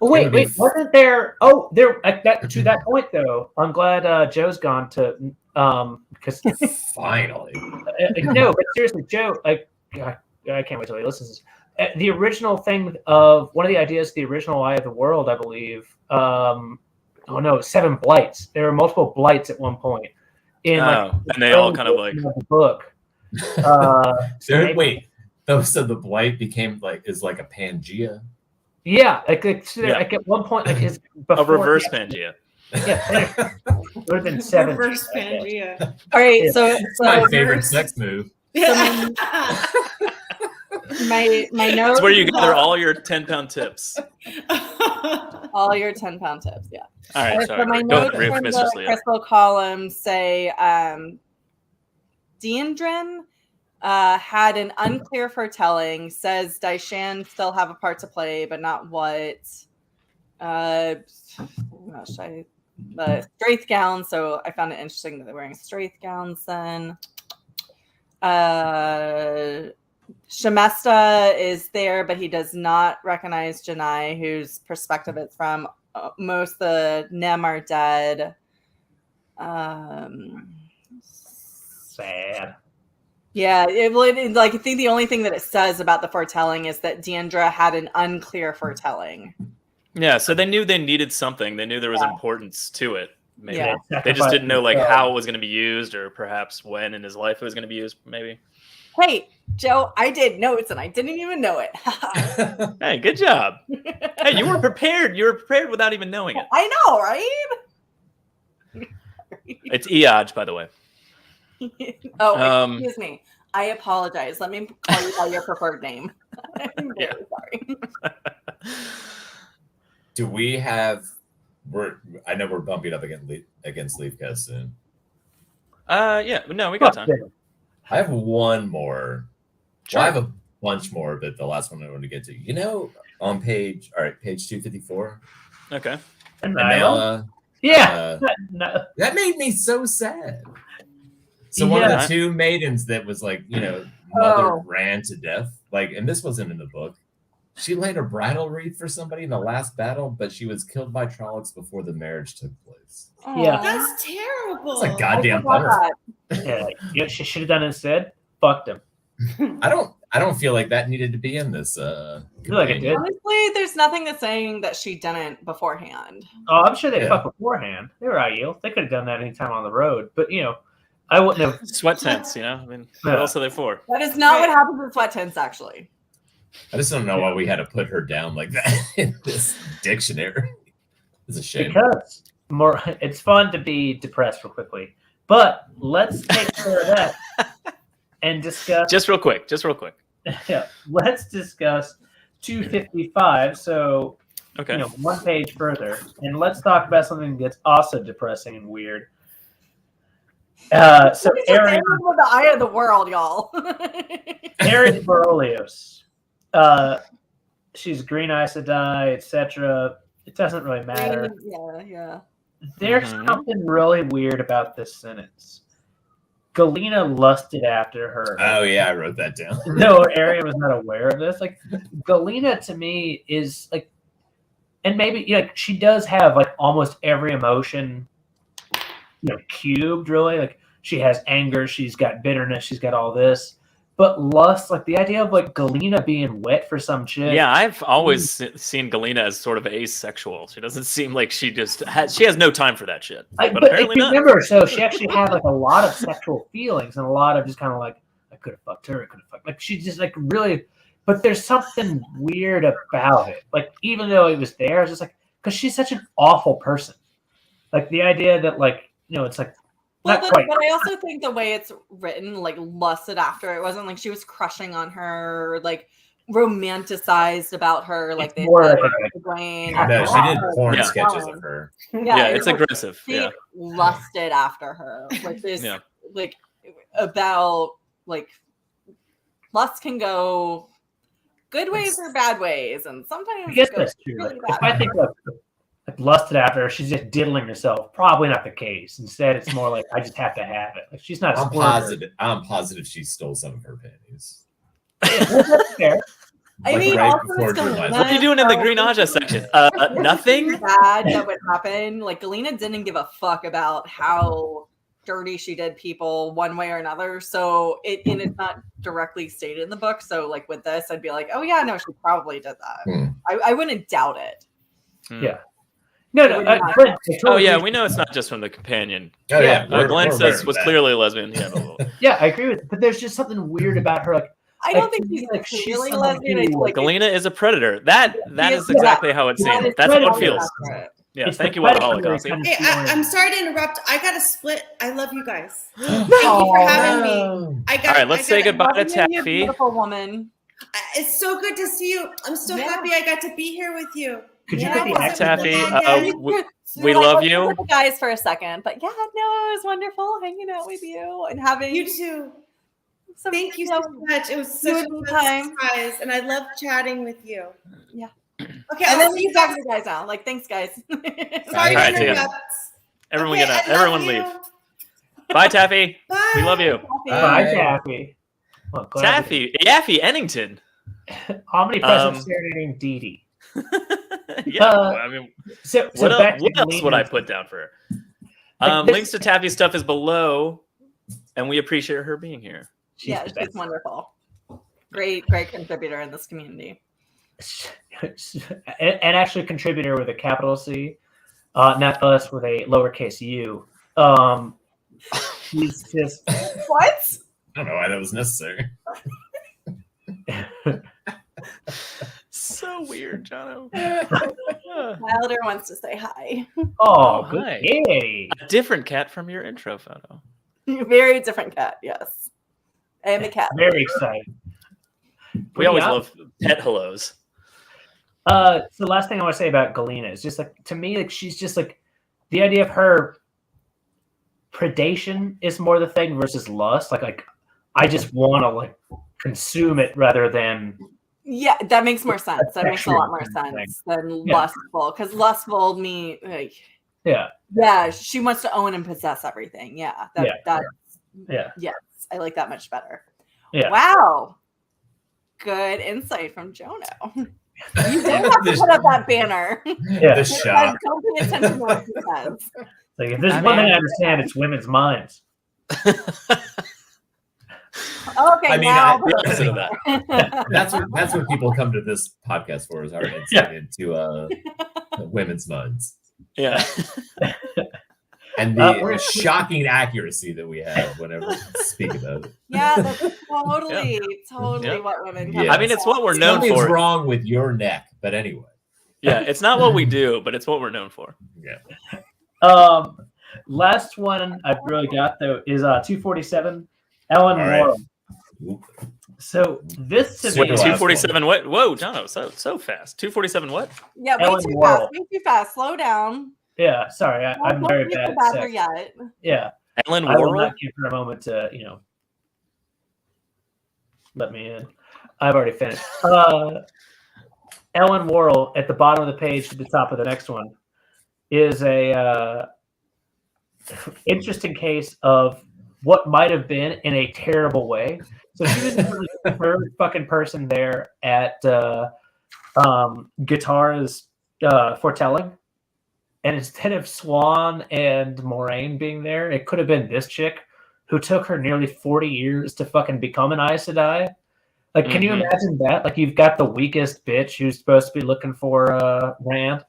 Oh wait, wasn't there? Oh, there. To that point though, I'm glad Joe's gone to because finally. No, but seriously, Joe, I can't wait till he listens. The original thing of one of the ideas, the original Eye of the World, I believe. 7 blights. There were multiple blights at one point. And they all kind of like the book. Wait, so the blight became is like a Pangea. Yeah, like at one point, like his a reverse Pangea. Yeah, it would have been 7. Reverse Pangea. All right, so my favorite sex move. Yeah. My notes. It's where you gather all your 10-pound tips. All your 10-pound tips, yeah. All right, sorry. So my Go notes ahead, from Mistress the Leah. crystal column say Deandrin had an unclear foretelling, says Daishan still have a part to play, but not what. Straith gowns, so I found it interesting that they're wearing straith gowns then. Shemesta is there, but he does not recognize Janai, whose perspective it's from. Most of the Nem are dead. Sad. Yeah, I think the only thing that it says about the foretelling is that Deandra had an unclear foretelling. Yeah, so they knew they needed something. They knew there was importance to it. Maybe they just Sacrifice didn't know how it was going to be used, or perhaps when in his life it was going to be used. Maybe. Hey, Joe, I did notes and I didn't even know it. Hey, good job. Hey, you were prepared. You were prepared without even knowing it. I know, right? It's Iaj, by the way. Excuse me. I apologize. Let me call you by your preferred name. I'm very sorry. Do we have? I know we're bumping up against Leafcast soon. Yeah, no, we got time. I have one more. Sure. Well, I have a bunch more, but the last one I want to get to. On page 254. Okay. Anela. Yeah. That made me so sad. So one of the 2 maidens that was mother ran to death. And this wasn't in the book. She laid a bridal wreath for somebody in the last battle, but she was killed by Trollocs before the marriage took place. Yeah. That's terrible. It's a goddamn bummer. Yeah, she should have done it instead. Fucked him. I don't feel like that needed to be in this. I feel like it did. Honestly, there's nothing that's saying that she didn't beforehand. Oh, I'm sure they fucked beforehand. They were ideal. They could have done that anytime on the road. But, I wouldn't have. Sweat tents, I mean, what else are they for? That is not what happens with sweat tents, actually. I just don't know why we had to put her down like that in this dictionary. It's a shame. Because It's fun to be depressed real quickly, but let's take care of that and discuss. Just real quick. Yeah, let's discuss 255. So, Okay. one page further, and let's talk about something that's also depressing and weird. So Erin with the eye of the world, y'all. Erin Berolios. She's green Aes Sedai, etc. It doesn't really matter. Yeah. There's something really weird about this sentence. Galena lusted after her. Oh yeah, I wrote that down. No, Erin was not aware of this. Like Galena to me is like, and maybe she does have like almost every emotion, cubed really. Like she has anger, she's got bitterness, she's got all this. But lust, like the idea of like Galena being wet for some chick. Yeah, I've always seen Galena as sort of asexual. She doesn't seem like she has no time for that shit. But apparently if you not. remember, so she actually had like a lot of sexual feelings and a lot of just kind of like, I could have fucked her, I could have fucked. Like she just like really, but there's something weird about it. Like even though it was there, it's just like, because she's such an awful person. Like the idea that like, it's like, but I also think the way it's written, like lusted after, it wasn't like she was crushing on her, like romanticized about her, like they more brain. No, she did porn sketches of her. Yeah, it's aggressive. She lusted after her, like this, like about like lust can go good ways or bad ways, and sometimes I guess that's true. really If I think like lusted after her, she's just diddling herself. Probably not the case. Instead, it's more like I just have to have it. Like she's not. I'm positive she stole some of her panties. That's fair. I mean, right also before Galena, What are you doing in the Green Aja section? Nothing. Bad that would happen. Like Galena didn't give a fuck about how dirty she did people one way or another. So it's not directly stated in the book. So like with this, I'd be like, oh yeah, no, she probably did that. I wouldn't doubt it. Yeah. No. We know it's not just from the companion. Oh yeah. Glenn says was clearly a lesbian. Yeah, I agree with it. But there's just something weird about her. Like I don't think she's like clearly lesbian. Like Galena is a predator. That is exactly how it's seen. That's how it feels. Yeah, thank you, Holocaust. Hey, I'm sorry to interrupt. I got to split. I love you guys. Thank you for having me. All right, let's say goodbye to Taffy. Beautiful woman. It's so good to see you. I'm so happy I got to be here with you. Could you Yeah, put the accent? Taffy, we love you. With the guys for a second, but yeah, no, it was wonderful hanging out with you and having You too. Thank you so much. It was such a time, surprise, and I love chatting with you. Yeah. Okay, and then you talk to the guys now. Like, thanks, guys. Sorry All right, to interrupt. Everyone Okay, get out. I love Everyone you. leave. Bye, Taffy. Bye. We love you. Bye, Taffy. Well, Taffy, Eaffy Ennington. How many presents serenading Dee Dee? Yeah, I mean, so what back else would I put down for her? Links to Taffy's stuff is below, and we appreciate her being here. She's wonderful. Great contributor in this community. And actually contributor with a capital C, not us with a lowercase u. He's just what? I don't know why that was necessary. So weird, Jono. Wilder wants to say hi. Oh, hi. Yay. A different cat from your intro photo. Very different cat, yes. I am a cat. Very excited. We always love pet hellos. So the last thing I want to say about Galena is just like, to me, like she's just like the idea of her predation is more the thing versus lust. Like I just want to like consume it rather than. Yeah, that makes more sense. That makes a lot more sense than lustful. Because lustful me like yeah, she wants to own and possess everything. Yeah, yes, I like that much better. Yeah. Wow, good insight from Jono. You don't have to put up that banner. Yeah, the shock. Don't pay attention to what he says. Like if there's one thing I understand, it's women's minds. Okay, I mean, now that's what people come to this podcast for, is our insight into women's minds. Yeah. And the shocking accuracy that we have whenever we speak about it. Yeah, that's totally what women come. I mean, it's what we're known Something's for. wrong with your neck, but anyway. Yeah, it's not what we do, but it's what we're known for. Yeah. Last one I've really got though is 247, Ellen Morrow. So this to me, 247. What? Whoa, Jono, so fast. 247. What? Yeah, way Ellen too Morrow. fast. Way too fast. Slow down. Yeah, sorry, I'm Don't very get bad the at badger sex. yet. Yeah, Ellen I will Worrell? not give her a moment to let me in. I've already finished. Ellen Worrell at the bottom of the page to the top of the next one is a interesting case of what might have been in a terrible way. So she was the third fucking person there at Guitar's foretelling. And instead of Swan and Moraine being there, it could have been this chick who took her nearly 40 years to fucking become an Aes Sedai. Like, can you imagine that? Like, you've got the weakest bitch who's supposed to be looking for Rand.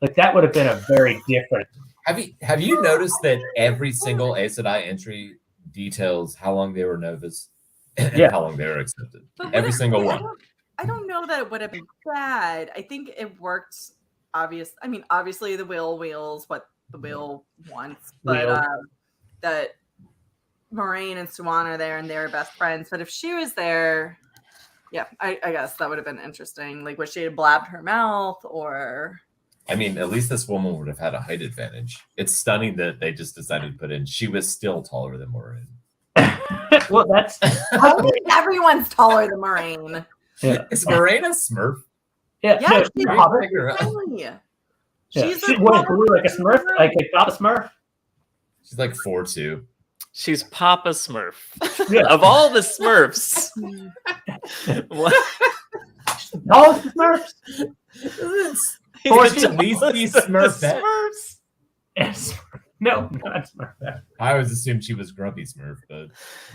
Like, that would have been a very different. Have you noticed that every single Aes Sedai entry details how long they were Novas and how long they were accepted? Every single one. I don't know that it would have been bad. I think it worked. Obviously the wheel wheels what the wheel wants, but that Moraine and Swan are there and they're best friends. But if she was there, yeah, I guess that would have been interesting. Like, was she had blabbed her mouth or? I mean, at least this woman would have had a height advantage. It's stunning that they just decided to put in. She was still taller than Moraine. Well, that's. I think everyone's taller than Moraine. Yeah. Is Moraine a Smurf? Yeah, Yeah, no, she's Hobbit. tiny. She's what, blue like a Smurf, like a Papa Smurf. She's like 4'2". She's Papa Smurf. Yeah. Of all the Smurfs. What? All the Smurfs. He's at least these Smurfette. Smurfs. Yes. No, not Smurf. I always assumed she was Grumpy Smurf, but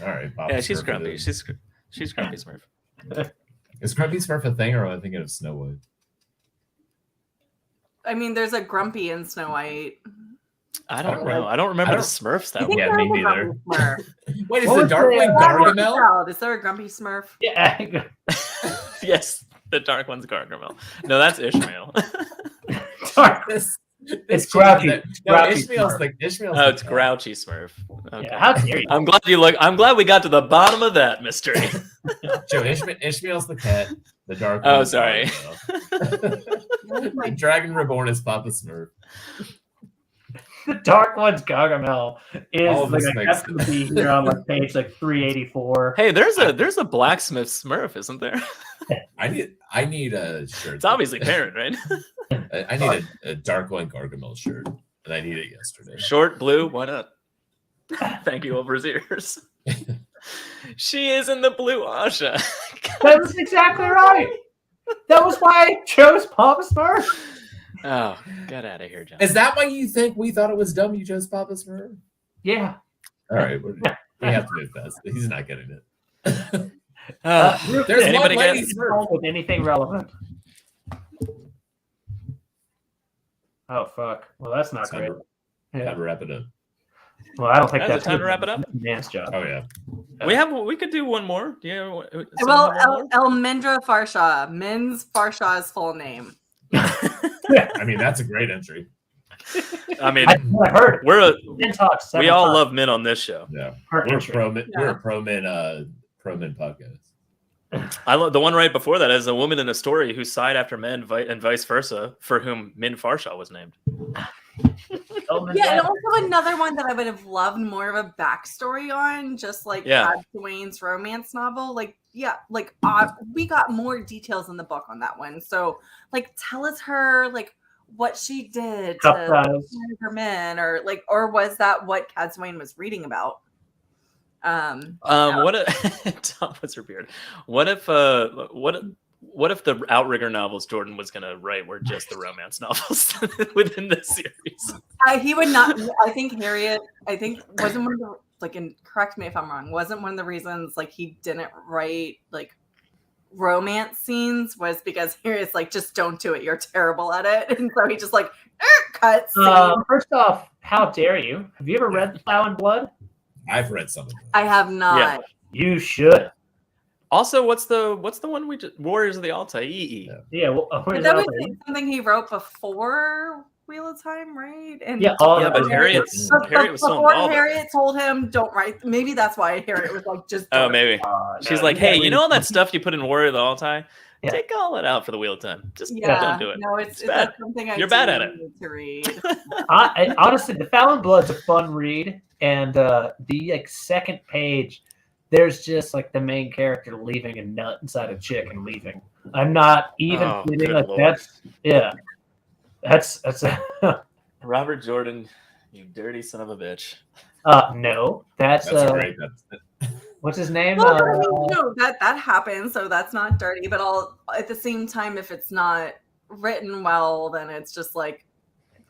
all right. Papa Yeah, she's Smurf grumpy. it is. She's grumpy Smurf. Is Grumpy Smurf a thing, or am I thinking of Snow White? I mean, there's a Grumpy in Snow White. I don't know. I don't remember the Smurfs that I think well. Yeah, there me is a neither. Grumpy Smurf. Wait, is What the was Darkling the- Gargamel? Is there a Grumpy Smurf? Yeah. Yes, the dark one's Gargamel. No, that's Ishmael. It's Grouchy. No, Grouchy Ishmael's Smurf. like Ishmael's. Oh, it's Grouchy Smurf. Okay. Yeah, how dare you? I'm glad we got to the bottom of that mystery. Joe, Ishmael's the cat. The dark. Oh, one's sorry. Gargamel. Dragon Reborn is Papa Smurf. The dark one's Gargamel All of is like this a makes to be here on like page like 384. Hey, there's a blacksmith Smurf, isn't there? I need a shirt. It's obviously Parent, right? I need a Darkling Gargamel shirt, and I need it yesterday. Short, blue, why not? Thank you, overseers. She is in the blue Asha. That was exactly right. That was why I chose Papa Smurf. Oh, get out of here, John. Is that why you think we thought it was dumb you chose Papa Smurf? Yeah. All right, we have to move fast. He's not getting it. There's anybody one get lady Smurf with anything relevant. Oh fuck! Well, that's not Time great. to Yeah. wrap it up. Well, I don't think Is that's it time good. to wrap it up? That's a man's job. Oh yeah. We could do one more. Do you Well, Elmindra Farshaw. Min's Farshaw's full name. I mean, that's a great entry. I mean, I heard we all love men on this show. Yeah, her we're entry. we're a pro men podcast. I love the one right before that as a woman in a story who sighed after men and vice versa, for whom Min Farshaw was named. Yeah, and also another one that I would have loved more of a backstory on, just like Brad Dwayne's romance novel. We got more details in the book on that one. So, tell us her what she did to her men, or was that what Cad Swain was reading about? What if Tom, what's her beard? What if the Outrigger novels Jordan was going to write were just the romance novels within the series? He would not. I think Harriet. Wasn't one of the and correct me if I'm wrong. Wasn't one of the reasons he didn't write romance scenes was because Harriet's just don't do it. You're terrible at it, and so he just cuts. First off, how dare you? Have you ever read The Plow and Blood? I've read some of them. I have not. Yeah. You should. Also, what's the one we just Warriors of the Altai? Yeah. Well, that was something he wrote before Wheel of Time, right? And Yeah, but Harriet was so before involved. Harriet told him, "Don't write." Maybe that's why Harriet was like, "Just." Oh, don't. maybe. She's like, hey, you know all that stuff you put in Warrior of the All-Time? Yeah. Take all that out for the Wheel of Time. Just Yeah, don't do it. no, it's bad. that's something You're I bad do at it. need to read. Honestly, the Fallon Blood's a fun read, and the like second page, there's just like the main character leaving a nut inside a chick and leaving. I'm not even kidding. good Like Lord. that's Robert Jordan, you dirty son of a bitch. no, that's great. what's his name? Well, I mean, no, that happens, so that's not dirty. But at the same time, if it's not written well, then it's just like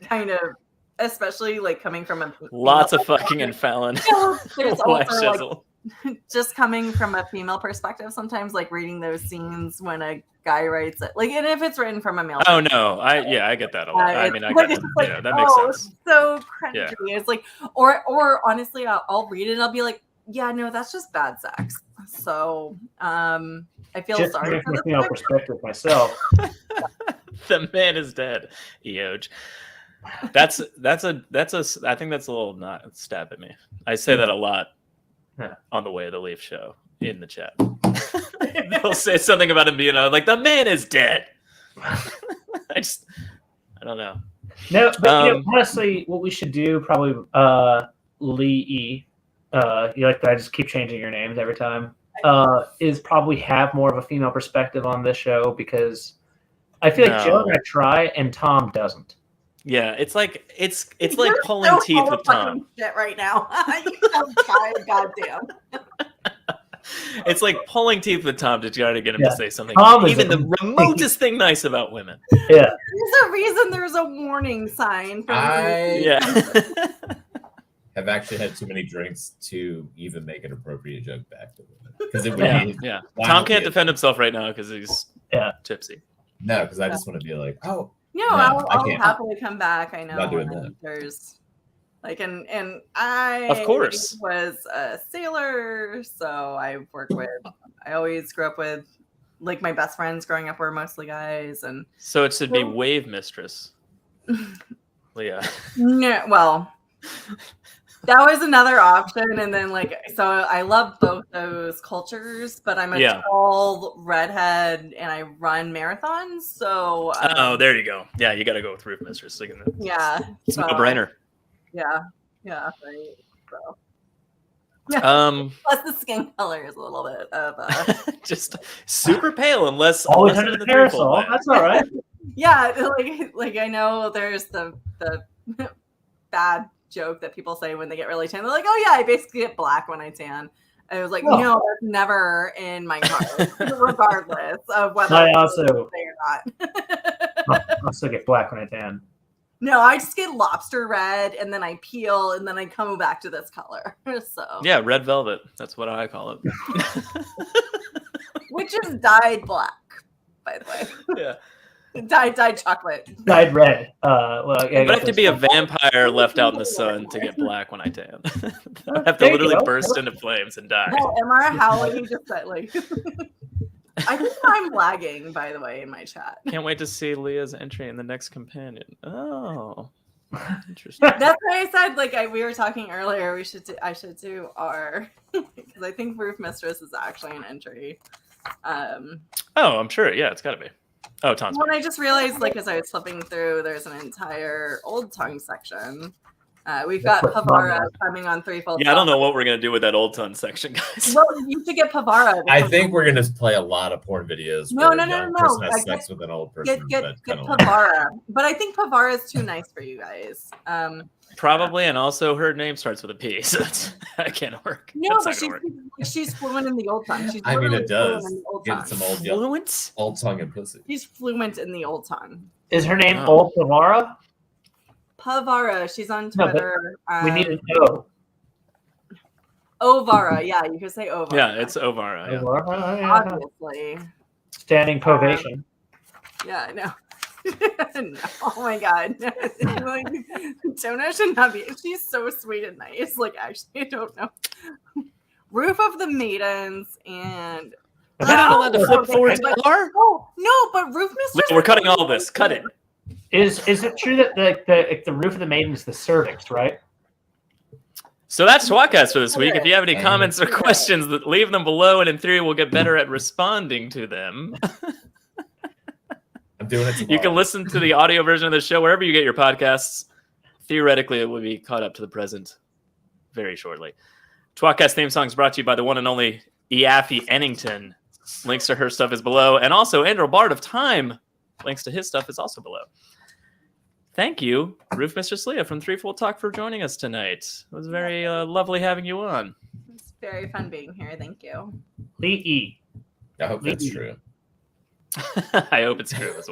kind of, especially like coming from a Lots of fucking and Fallon. There's Why also like, shizzle? just coming from a female perspective, sometimes like reading those scenes when a guy writes it, like, and if it's written from a male. Oh no, I get that a lot. I mean, I like, get it's that. like, Yeah, that makes sense. So cringy. Yeah. It's like, or honestly, I'll read it and I'll be like, yeah, no, that's just bad sex. So I feel just sorry coming for from a this female guy. perspective myself. The man is dead, Eoj. That's a I think that's a little not stab at me. I say that a lot on the Way of the Leaf show in the chat. They'll say something about him being like the man is dead. I don't know. No, but honestly, what we should do probably Lee E. You like that? I just keep changing your names every time. Is probably have more of a female perspective on this show because I feel like Joe and I try and Tom doesn't. Yeah, it's like You're pulling so teeth full with of fucking Tom. shit right now. You sound tired, goddamn. It's like pulling teeth with Tom to try to get him to say something, even the remotest thing nice about women. Yeah, there's a reason. There's a warning sign. For have actually had too many drinks to even make an appropriate joke back to women because it would be Tom can't defend himself right now because he's tipsy. No, because I just want to be like, oh. No, I'll happily come back. I know. Not doing that. There's like, and I of course was a sailor, so I always grew up with like my best friends growing up were mostly guys, and so it should be Wave Mistress, Leah. No, well, that was another option, and then like, so I love both those cultures, but I'm a tall redhead and I run marathons, so there you go. Yeah, you got to go with Roof Mistress. Yeah, it's a no-brainer. Yeah, right. So, yeah. Plus the skin color is a little bit of just super pale, unless always under the parasol. That's all right. Yeah, like I know there's the bad joke that people say when they get really tan. They're like, "Oh yeah, I basically get black when I tan." I was like, "No, that's never in my card, regardless of whether I also or not." I also get black when I tan. No, I just get lobster red, and then I peel, and then I come back to this color. So yeah, red velvet. That's what I call it. Which is dyed black, by the way. Yeah. Dyed chocolate. Dyed red. I have to be a vampire left out in the sun to get black when I tan. I have to literally burst into flames and die. Oh, Emma, how you just said like I think I'm lagging, by the way, in my chat. Can't wait to see Leah's entry in the next companion. Oh, interesting. That's why I said like we were talking earlier. I should do our because I think Roof Mistress is actually an entry. Oh, I'm sure. Yeah, it's got to be. Oh, tons. When I just realized, like, as I was flipping through, there's an entire Old Tongue section. We've got Pavara coming on threefold. Yeah, I don't know what we're gonna do with that Old Tongue section, guys. Well, you should get Pavara. I think we're gonna play a lot of porn videos. No. Person has sex with an old person. Get Pavara, but I think Pavara is too nice for you guys. Probably, and also her name starts with a P, so that can't work. No, but she's fluent in the Old Tongue. She's it does. Get some old tongue and pussy. She's fluent in the Old Tongue. Is her name Old Pavara? Pavara. She's on Twitter. No, we need an O. Ovara. Yeah, you could say Ovara. Yeah, it's Ovara. Yeah. Obviously. Standing ovation. Yeah, I know. No, oh my god. Like, Jono should not be. She's so sweet and nice. Like, actually, I don't know. Roof of the Maidens and Am I not allowed to flip forward to R? Oh no, but Roof Mistress. We're cutting all this. Cut it. Is it true that the roof of the maiden is the cervix, right? So that's tWoTcast for this week. If you have any comments or questions, leave them below, and in theory, we'll get better at responding to them. I'm doing it tomorrow. You can listen to the audio version of the show wherever you get your podcasts. Theoretically, it will be caught up to the present very shortly. tWoTcast theme song is brought to you by the one and only Eaffy Ennington. Links to her stuff is below. And also, Andrew Bard of Time. Links to his stuff is also below. Thank you, Roof Mistress Leah from tWoTalk for joining us tonight. It was very lovely having you on. It's very fun being here. Thank you. Lee E. I hope that's true. I hope it's true as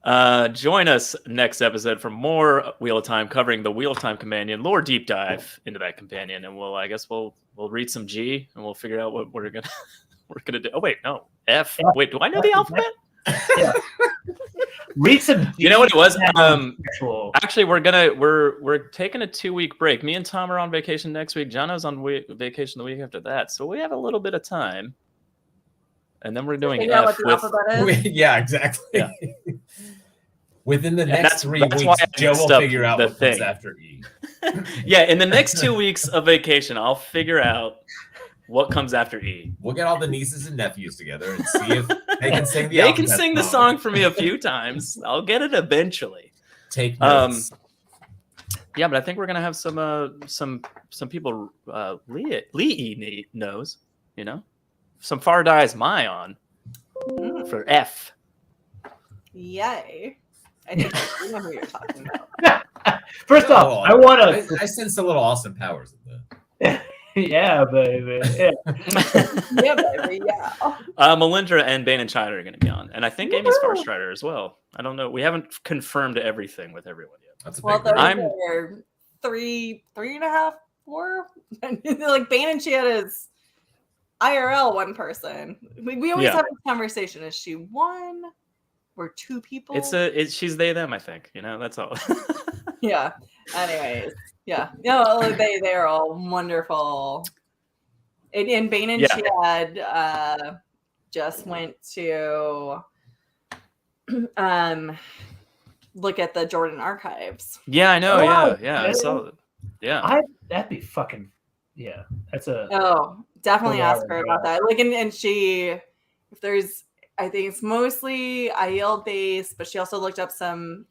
well. Join us next episode for more Wheel of Time, covering the Wheel of Time companion, lore deep dive into that companion, and we'll read some G and we'll figure out what we're gonna do. Oh wait, no, F. Wait, do I know the alphabet? Yeah. Read some. You know what it was? Actually, we're taking a 2-week break. Me and Tom are on vacation next week. Jono's on vacation the week after that, so we have a little bit of time. And then we're doing F with. Yeah, exactly. Yeah. Within the next 3 weeks, Joe will figure out what comes after E. Yeah, in the next 2 weeks of vacation, I'll figure out what comes after E. We'll get all the nieces and nephews together and see if they can sing the They can sing the song for me a few times. I'll get it eventually. Take notes. Yeah, but I think we're gonna have some people Lee knows, you know, some Far Dies Mayon for F. Yay! I think you know who you're talking about. First off, I want to. I sense a little Austin Powers in the. Yeah, baby. Yeah. Yeah, baby. Yeah. Melindra and Bane and China are going to be on, and I think Amy's Farstrider as well. I don't know. We haven't confirmed everything with everyone yet. That's a Well, big they're 3.5, 4. Like Bane and China is IRL one person. We always have this conversation. Is she one or two people? She's they them. I think that's all. Yeah. Anyways. Yeah, no, they're all wonderful. And Bane and Chad just went to look at the Jordan archives. Yeah, I know. Yeah, I saw it. Yeah, that'd be fucking. Yeah, that's a. Oh, definitely ask her about that. Like, and she, if there's, I think it's mostly Aiel based, but she also looked up some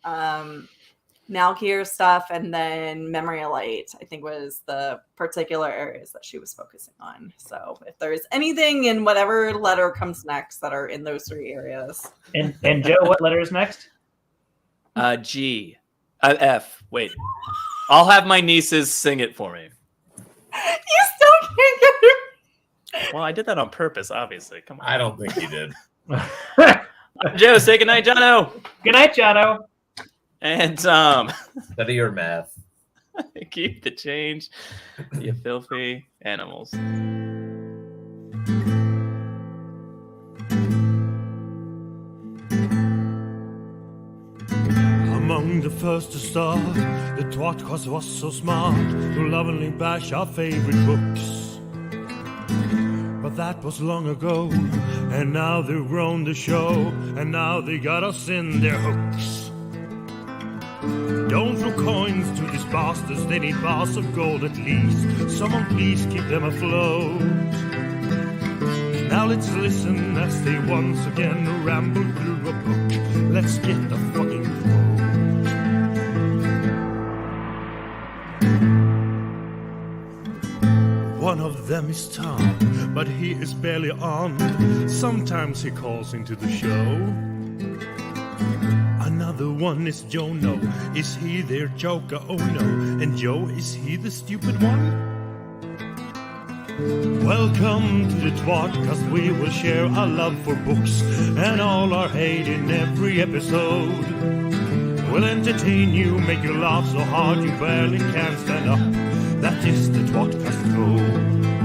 Malkier stuff, and then Memory of Light, I think, was the particular areas that she was focusing on. So if there's anything in whatever letter comes next that are in those 3 areas. And Joe, what letter is next? G. F. Wait. I'll have my nieces sing it for me. You still can't get it. Well, I did that on purpose, obviously. Come on. I don't think you did. Joe, say goodnight, Jono. Good night, Jono. And Study your math. Keep the change, you filthy animals. Among the first to start, the tWoTcast was so smart to lovingly bash our favorite books. But that was long ago, and now they've grown the show, and now they got us in their hooks. Don't throw coins to these bastards, they need bars of gold at least. Someone please keep them afloat. Now let's listen as they once again ramble through a book. Let's get the fucking quote. One of them is Tom, but he is barely on. Sometimes he calls into the show. Another one is Jono. Is he their joker? Oh no. And Joe, is he the stupid one? Welcome to the tWoTcast. We will share our love for books and all our hate in every episode. We'll entertain you, make you laugh so hard you barely can stand up. That is the tWoTcast code.